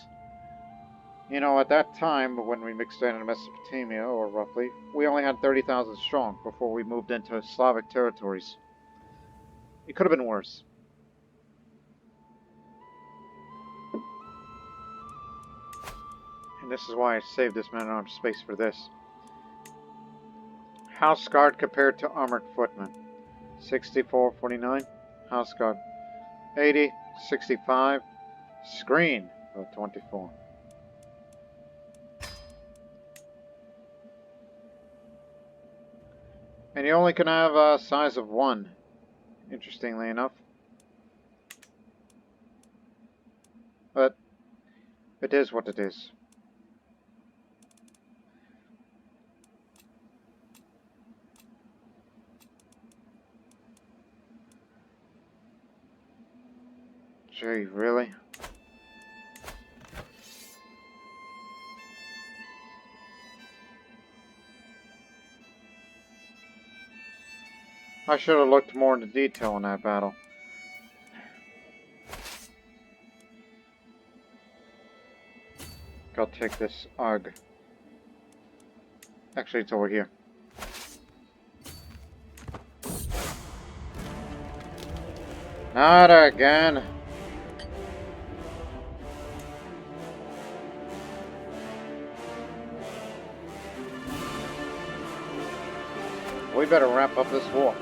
you know, at that time when we mixed in Mesopotamia, or roughly, we only had 30,000 strong before we moved into Slavic territories. It could have been worse. And this is why I saved this man-at-arms space for this. House Guard compared to Armored Footmen. 6449. House Guard. 80. 65. Screen. 24. And you only can have a size of 1. Interestingly enough. But it is what it is. Gee, really? I should have looked more into detail in that battle. I'll take this UG. Actually, it's over here. Not again. We better wrap up this war.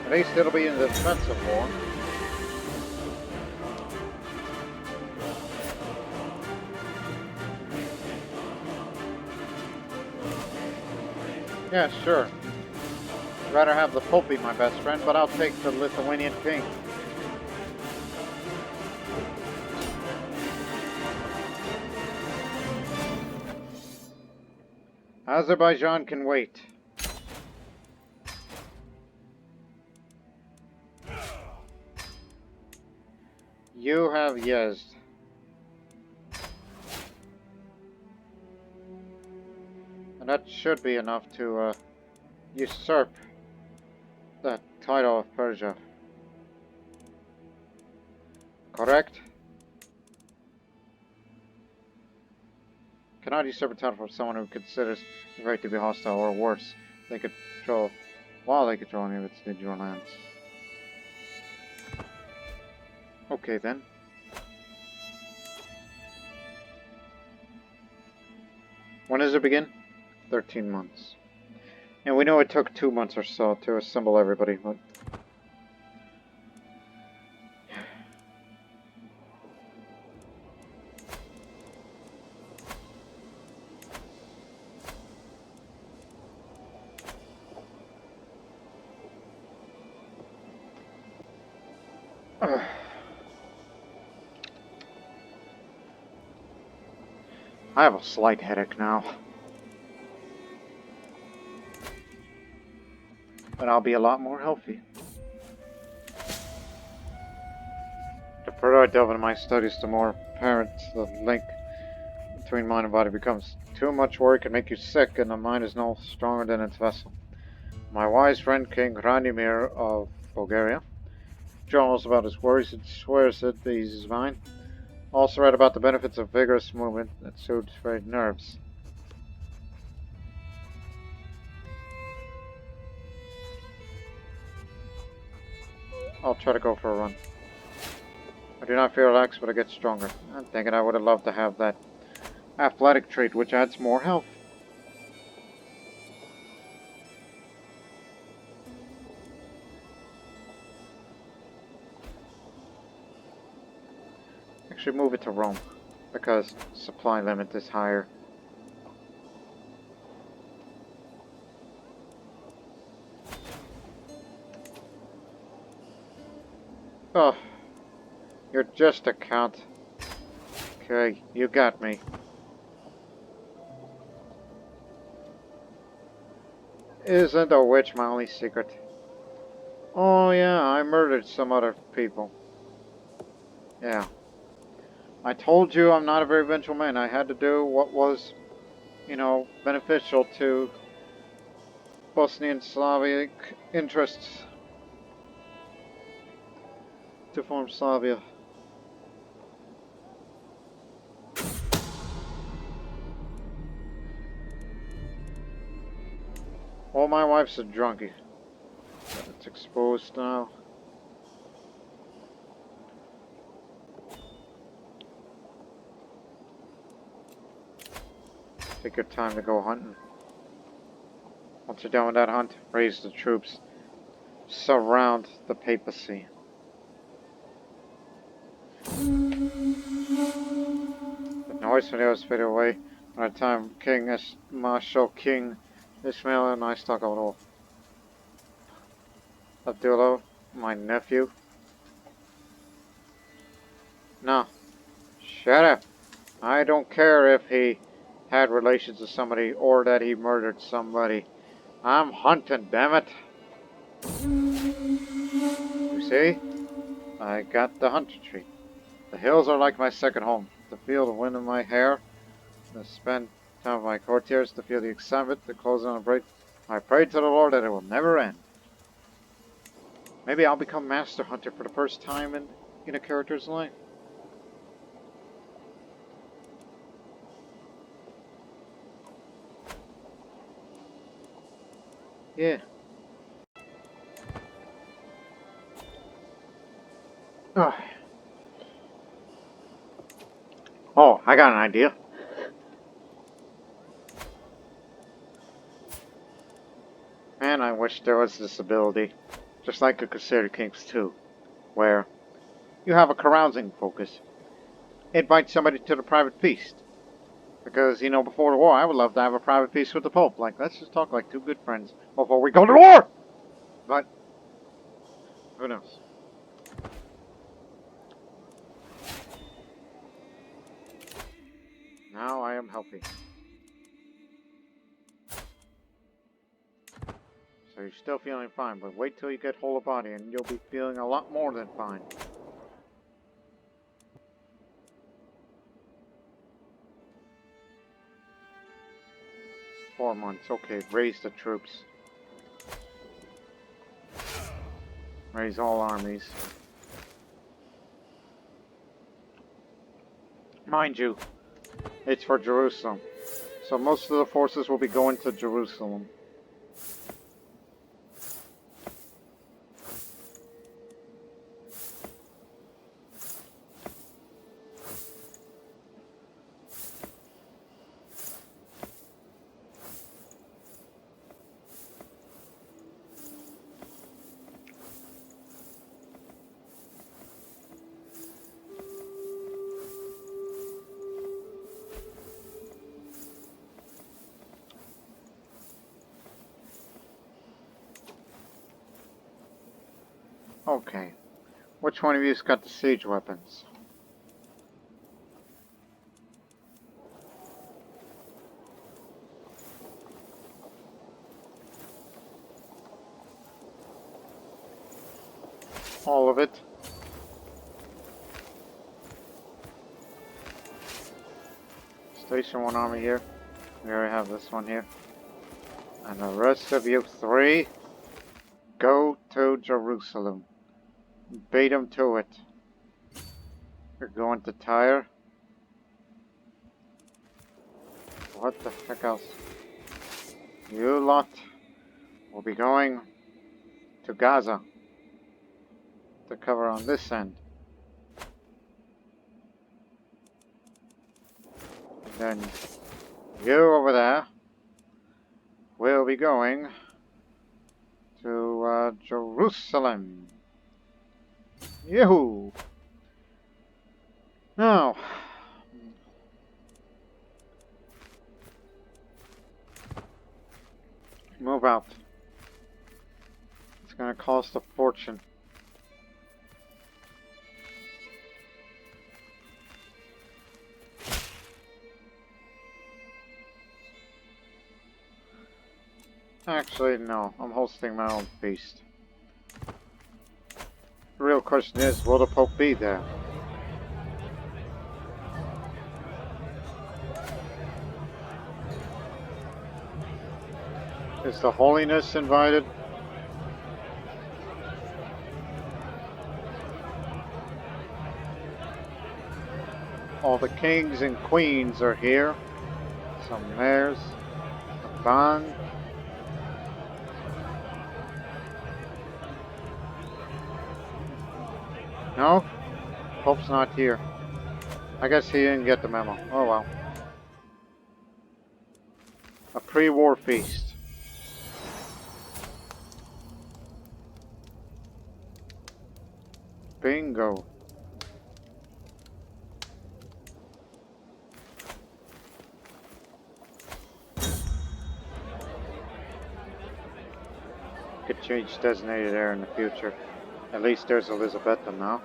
At least it'll be a defensive war. Yeah, sure. I'd rather have the Pope be my best friend, but I'll take the Lithuanian king. Azerbaijan can wait. You have Yezd. And that should be enough to usurp the title of Persia. Correct? Cannot usurp a title from someone who considers the right to be hostile, or worse, they control while they control any of its digital lands. Okay then. When does it begin? 13 months. And we know it took 2 months or so to assemble everybody, but... I have a slight headache now. But I'll be a lot more healthy. The further I delve into my studies, the more apparent the link between mind and body becomes. Too much worry can make you sick, and the mind is no stronger than its vessel. My wise friend King Ranimir of Bulgaria journals about his worries and swears that he's his mind. Also read about the benefits of vigorous movement that soothes frayed nerves. I'll try to go for a run. I do not feel relaxed, but I get stronger. I'm thinking I would have loved to have that athletic trait, which adds more health. Actually, move it to Rome, because supply limit is higher. Oh, you're just a count. Okay, you got me. Isn't a witch my only secret? Oh yeah, I murdered some other people. Yeah. I told you I'm not a very vengeful man. I had to do what was, beneficial to Bosnian Slavic interests to form Slavia. Well, my wife's a drunkie. It's exposed now. Take your time to go hunting. Once you're done with that hunt, raise the troops. Surround the papacy. The noise from the others faded away. By the time Marshal King Ismail and I stuck out off. Abdullah, my nephew. No, shut up. I don't care if he had relations with somebody or that he murdered somebody. I'm hunting, damn it. You see? I got the hunter tree. The hills are like my second home. To feel the wind in my hair, to spend time with my courtiers, to feel the excitement, the closing on a break. I pray to the Lord that it will never end. Maybe I'll become Master Hunter for the first time in a character's life. Yeah. Oh, I got an idea. Man, I wish there was this ability, just like a Crusader Kings 2, where you have a carousing focus. Invite somebody to the private feast. Because, before the war, I would love to have a private feast with the Pope. Like, let's just talk like two good friends before we go to war! But, who knows? Now I am healthy. So you're still feeling fine, but wait till you get whole of body and you'll be feeling a lot more than fine. Four months, okay, raise the troops. Raise all armies. Mind you, it's for Jerusalem. So most of the forces will be going to Jerusalem. Okay. Which one of you's got the siege weapons? All of it. Station 1 army here. We already have this one here. And the rest of you three, go to Jerusalem. Beat them to it. You're going to Tyre? What the heck else? You lot will be going to Gaza to cover on this end. And then you over there will be going to Jerusalem. Yahoo! Now, move out. It's gonna cost a fortune. Actually, no. I'm hosting my own feast. The real question is, will the Pope be there? Is the Holiness invited? All the kings and queens are here. Some mayors, a band. No? Pope's not here. I guess he didn't get the memo. Oh well. A pre-war feast. Bingo. Could change designated heir in the future. At least there's Elizabeth now.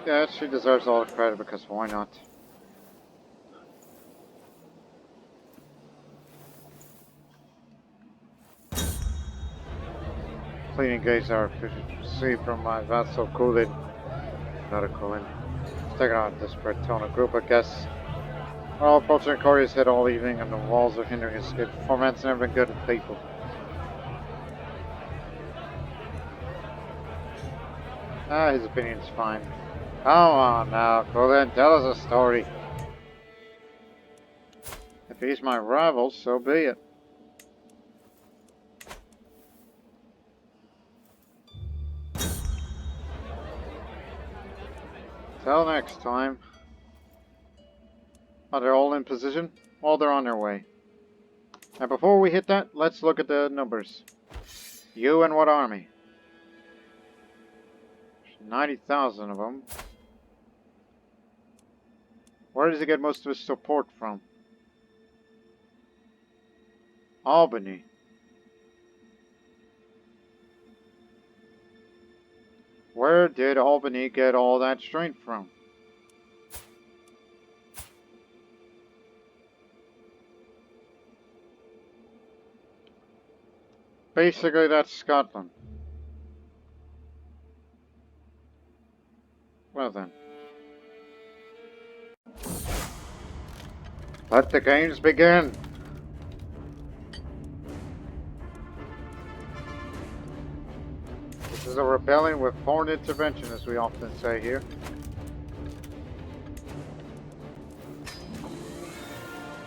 Yeah, she deserves all the credit because why not? Cleaning gates are received from my vassal Kulin. Not a Kulin. It's taking on a disparate tone of group, I guess. We're all approaching Corey's head all evening and the walls are hindering his escape. Poor man's never been good with people. Ah, his opinion's fine. Come on now, Kulin, tell us a story. If he's my rival, so be it. Till next time. Are they all in position? Well, they're on their way. And before we hit that, let's look at the numbers. You and what army? 90,000 of them. Where does he get most of his support from? Albany. Where did Albany get all that strength from? Basically, that's Scotland. Well then. Let the games begin! This is a rebellion with foreign intervention, as we often say here.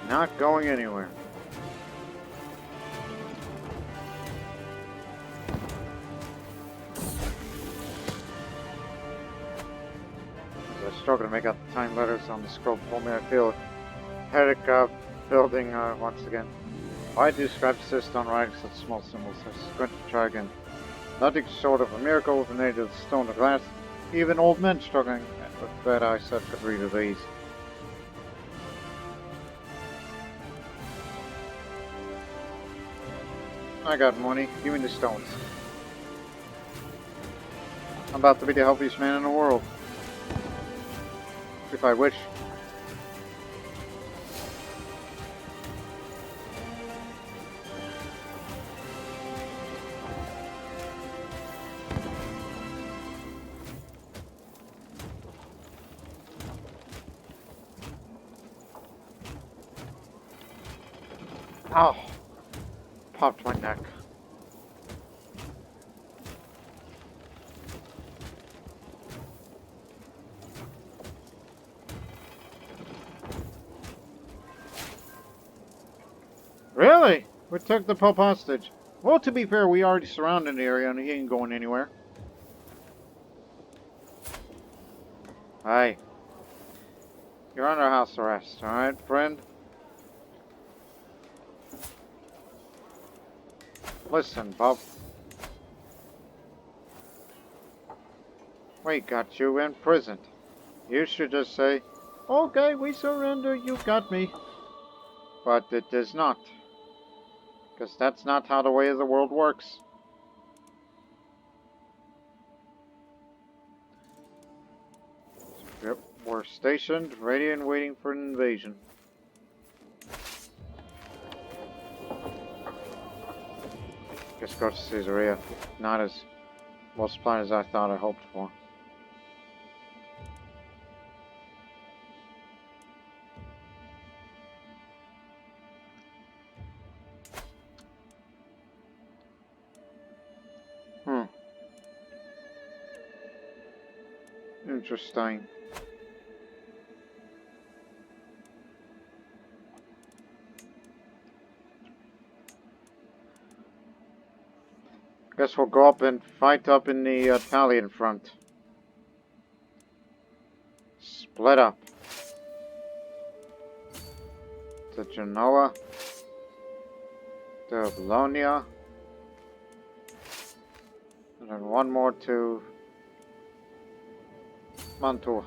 Not going anywhere. As I struggle to make out the time letters on the scroll before me, I feel headache building once again. Why do scribes insist on writing such small symbols? I squint to try again. Nothing short of a miracle with an aid of stone or glass. Even old men struggling with bad eyesight could read of these. I got money. Give me the stones. I'm about to be the healthiest man in the world. If I wish. Ow! Popped my neck. Really? We took the Pope hostage. Well, to be fair, we already surrounded the area and he ain't going anywhere. Hey. You're under house arrest, alright, friend? Listen, Bob. We got you imprisoned. You should just say, okay, we surrender, you got me. But it does not. Because that's not how the way of the world works. Yep, we're stationed, ready and waiting for an invasion. Just go to Caesarea. Not as well supplied as I thought I hoped for. Interesting. Guess we'll go up and fight up in the Italian front. Split up. To Genoa. To Bologna. And then one more to Mantua.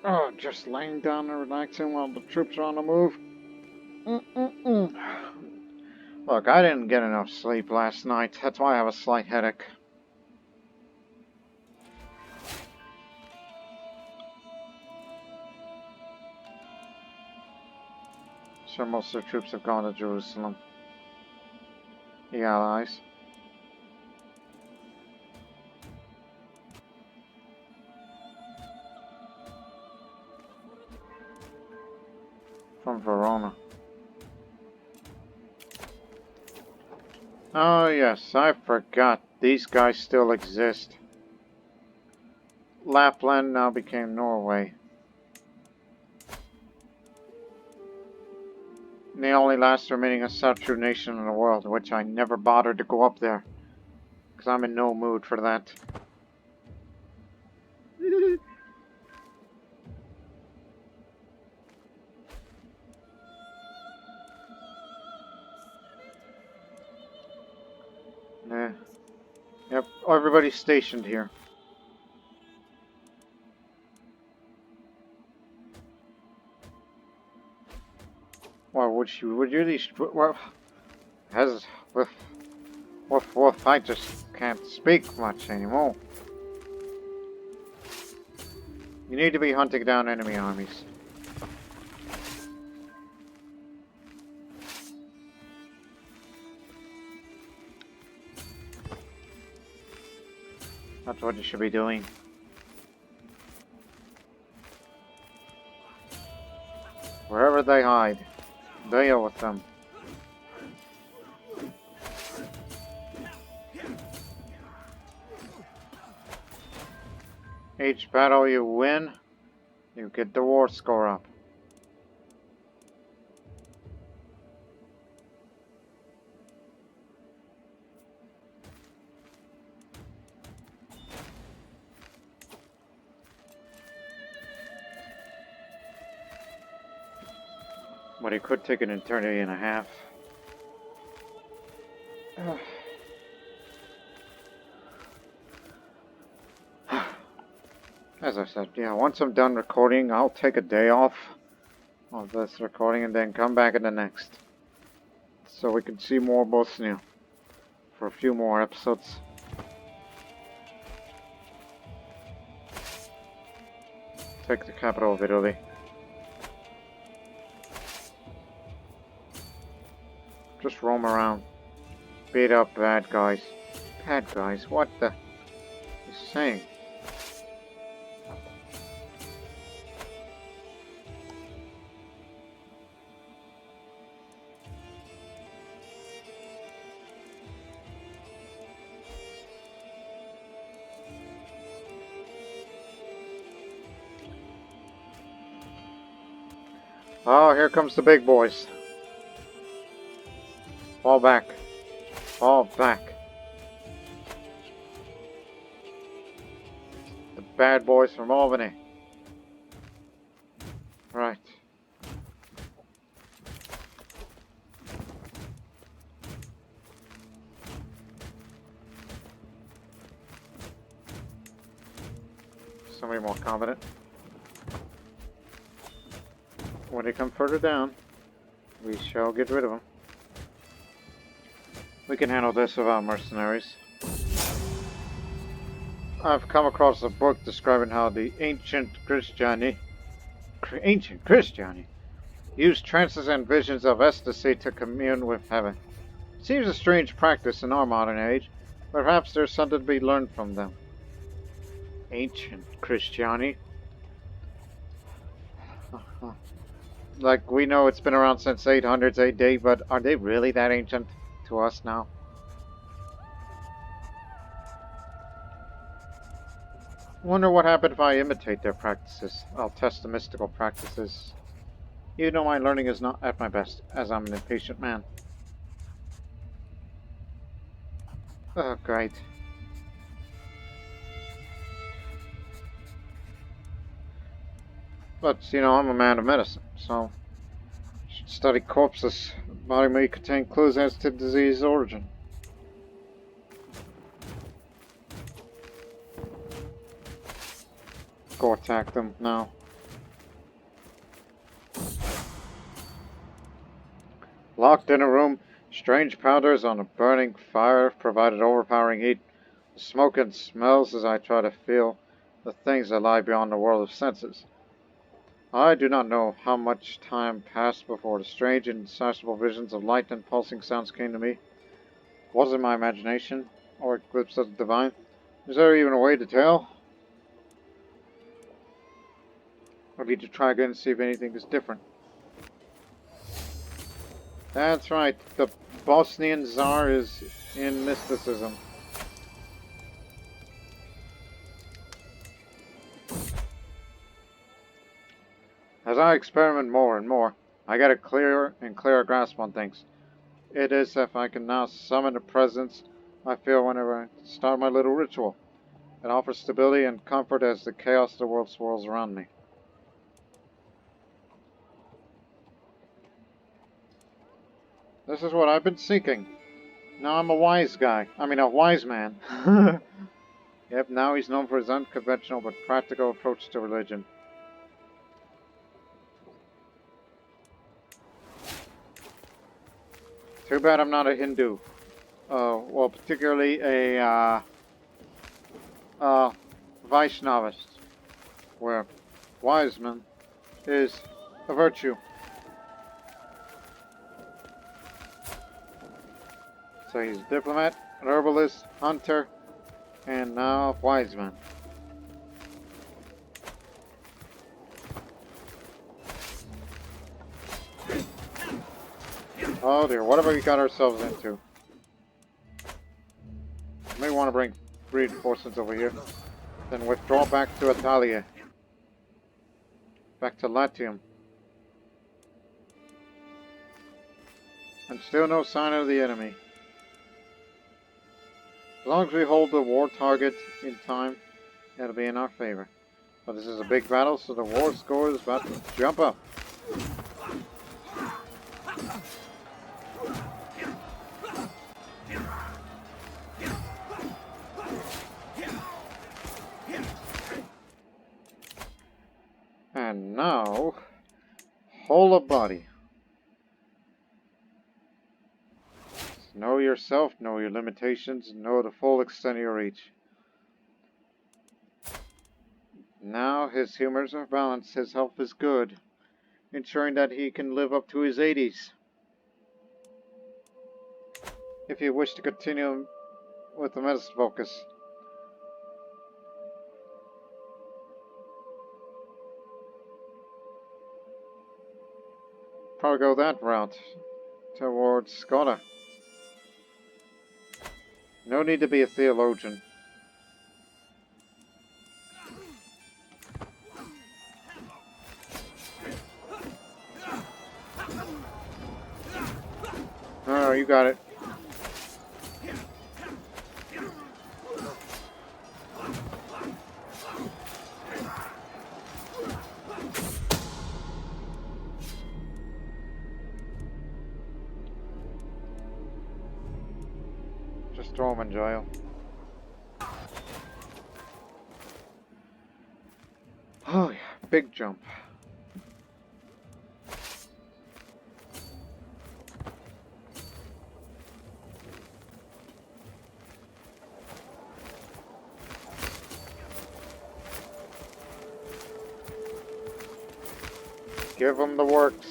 Oh, just laying down and relaxing while the troops are on the move. Look, I didn't get enough sleep last night. That's why I have a slight headache. Sure, most of the troops have gone to Jerusalem. The Allies. From Verona. Oh yes, I forgot. These guys still exist. Lapland now became Norway. The only last remaining Asatru nation in the world, which I never bothered to go up there. Because I'm in no mood for that. Nah. Yep, everybody's stationed here. Well, would you really... Well, as with I just can't speak much anymore. You need to be hunting down enemy armies. That's what you should be doing. Wherever they hide, deal with them. Each battle you win, you get the war score up. But it could take an eternity and a half. As I said, yeah, once I'm done recording, I'll take a day off of this recording and then come back in the next. So we can see more Bosnia for a few more episodes. Take the capital of Italy. Just roam around. Beat up bad guys. Bad guys? What the? He's saying. Oh, here comes the big boys. Fall back. Fall back. The bad boys from Albany. Right. Somebody more competent. When they come further down, we shall get rid of them. We can handle this without mercenaries. I've come across a book describing how the ancient Christiani used trances and visions of ecstasy to commune with heaven. Seems a strange practice in our modern age, but perhaps there's something to be learned from them. Ancient Christiani? Like, we know it's been around since 800s AD, but are they really that ancient to us now? Wonder what happened if I imitate their practices. I'll test the mystical practices. You know my learning is not at my best, as I'm an impatient man. Oh, great. But, you know, I'm a man of medicine, so I should study corpses. The body may contain clues as to disease origin. Go attack them now. Locked in a room, strange powders on a burning fire provided overpowering heat. The smoke and smells as I try to feel the things that lie beyond the world of senses. I do not know how much time passed before the strange and insatiable visions of light and pulsing sounds came to me. Was it my imagination, or eclipse of the divine? Is there even a way to tell? I need to try again and see if anything is different. That's right, the Bosnian Tsar is in mysticism. As I experiment more and more, I get a clearer and clearer grasp on things. It is as if I can now summon the presence I feel whenever I start my little ritual. It offers stability and comfort as the chaos of the world swirls around me. This is what I've been seeking. Now I'm a wise guy. I mean, a wise man. Yep, now he's known for his unconventional but practical approach to religion. Too bad I'm not a Hindu. Well, particularly a, Vaishnavist, where wise man is a virtue. So he's a diplomat, an herbalist, hunter, and now a wise man. Oh dear, what have we got ourselves into? May want to bring reinforcements over here. Then withdraw back to Italia. Back to Latium. And still no sign of the enemy. As long as we hold the war target in time, it'll be in our favor. But this is a big battle, so the war score is about to jump up. And now, whole of body. Know yourself, know your limitations, know the full extent of your reach. Now his humors are balanced, his health is good, ensuring that he can live up to his 80s. If you wish to continue with the medicine focus. Probably go that route towards Skoda. No need to be a theologian. Oh, you got it. Just throw him in jail. Oh yeah, big jump. Give them the works.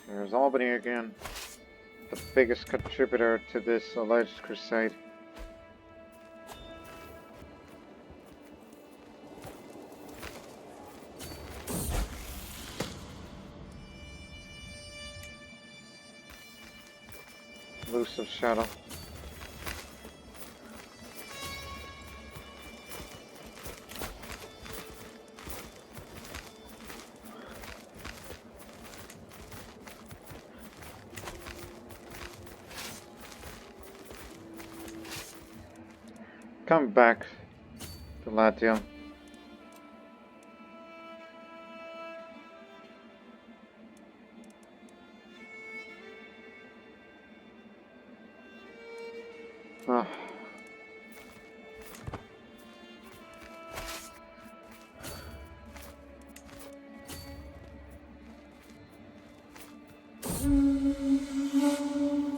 There's Albany again, the biggest contributor to this alleged crusade. Elusive shadow. Come back to Latium. Oh.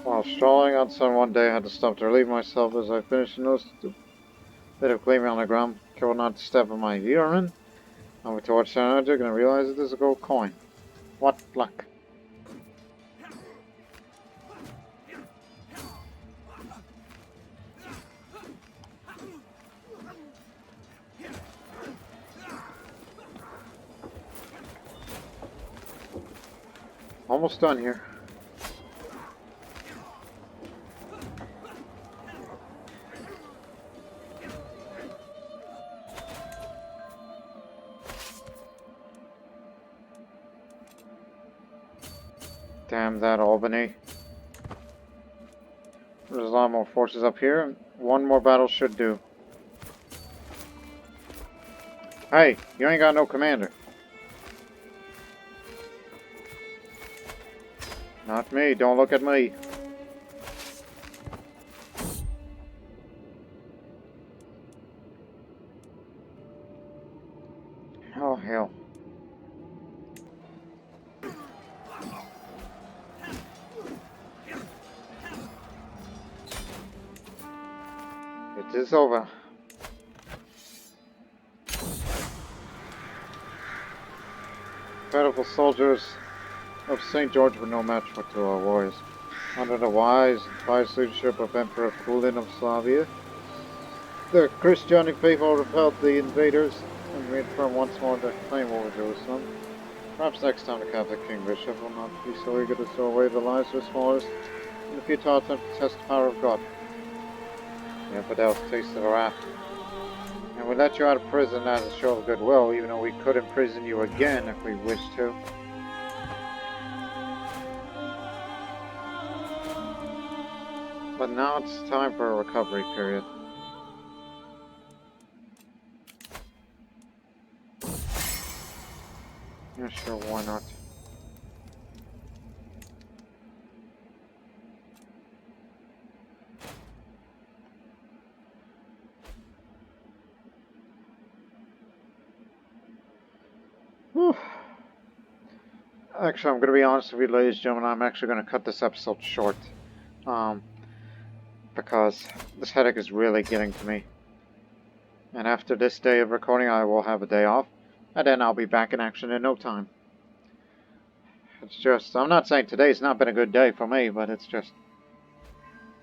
While strolling outside one day, I had to stop to relieve myself as I finished and noticed a bit of gleaming on the ground. Careful not to step on my urine. I went to watch the object and I realized it is a gold coin. What luck. Almost done here. Damn that Albany. There's a lot more forces up here. One more battle should do. Hey, you ain't got no commander. Not me, don't look at me. Oh, hell. It is over. Incredible soldiers of St. George were no match for to our warriors. Under the wise and pious leadership of Emperor of Slavia, the Christianic faithful repelled the invaders and reaffirmed once more their claim over Jerusalem. Perhaps next time the Catholic King Bishop will not be so eager to throw away the lives of his followers in the futile attempt to test the power of God. The infidels tasted our wrath, and we let you out of prison as a show of goodwill, even though we could imprison you again if we wished to. But now it's time for a recovery period. Yeah, sure, why not? Whew. Actually, I'm going to be honest with you, ladies and gentlemen, I'm actually going to cut this episode short. Because this headache is really getting to me. And after this day of recording, I will have a day off. And then I'll be back in action in no time. It's just, I'm not saying today's not been a good day for me, but it's just,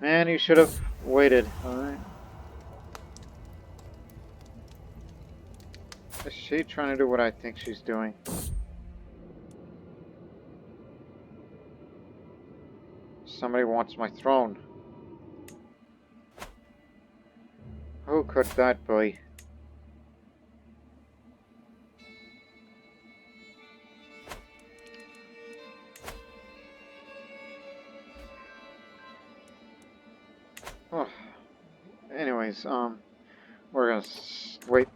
man, you should have waited, alright? Is she trying to do what I think she's doing? Somebody wants my throne. Who could that be? Oh. Anyways, we're gonna wait.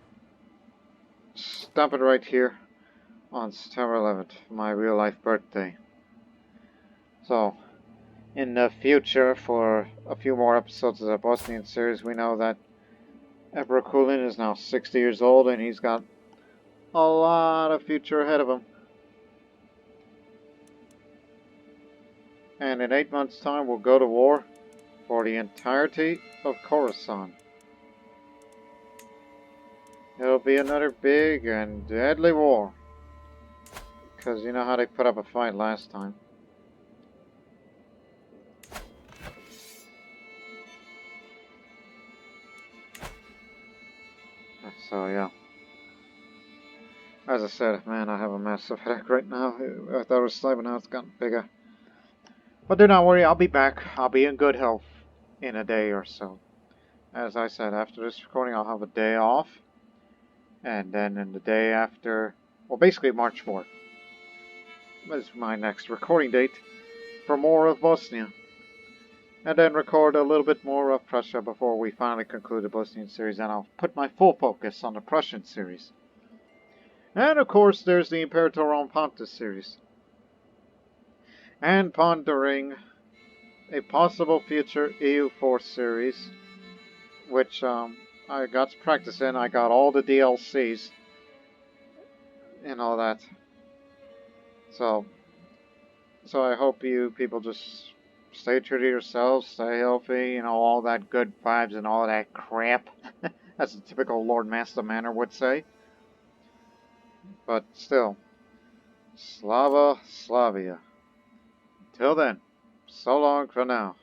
Stop it right here on September 11th, my real life birthday. So, in the future for a few more episodes of the Bosnian series. We know that Emperor Kulin is now 60 years old and he's got a lot of future ahead of him. And in 8 months' time, we'll go to war for the entirety of Khorasan. It'll be another big and deadly war. Because you know how they put up a fight last time. So, yeah. As I said, man, I have a massive headache right now. I thought it was slight, but now it's gotten bigger. But do not worry, I'll be back. I'll be in good health in a day or so. As I said, after this recording, I'll have a day off. And then in the day after, well, basically March 4th, is my next recording date for more of Bosnia. And then record a little bit more of Prussia before we finally conclude the Bosnian series, and I'll put my full focus on the Prussian series. And of course, there's the Imperator on Pontus series. And pondering a possible future EU4 series, which I got to practice in. I got all the DLCs and all that. So I hope you people just stay true to yourselves, stay healthy, you know, all that good vibes and all that crap. As a typical Lord Master manner would say. But still, Slava Slavia. Till then, so long for now.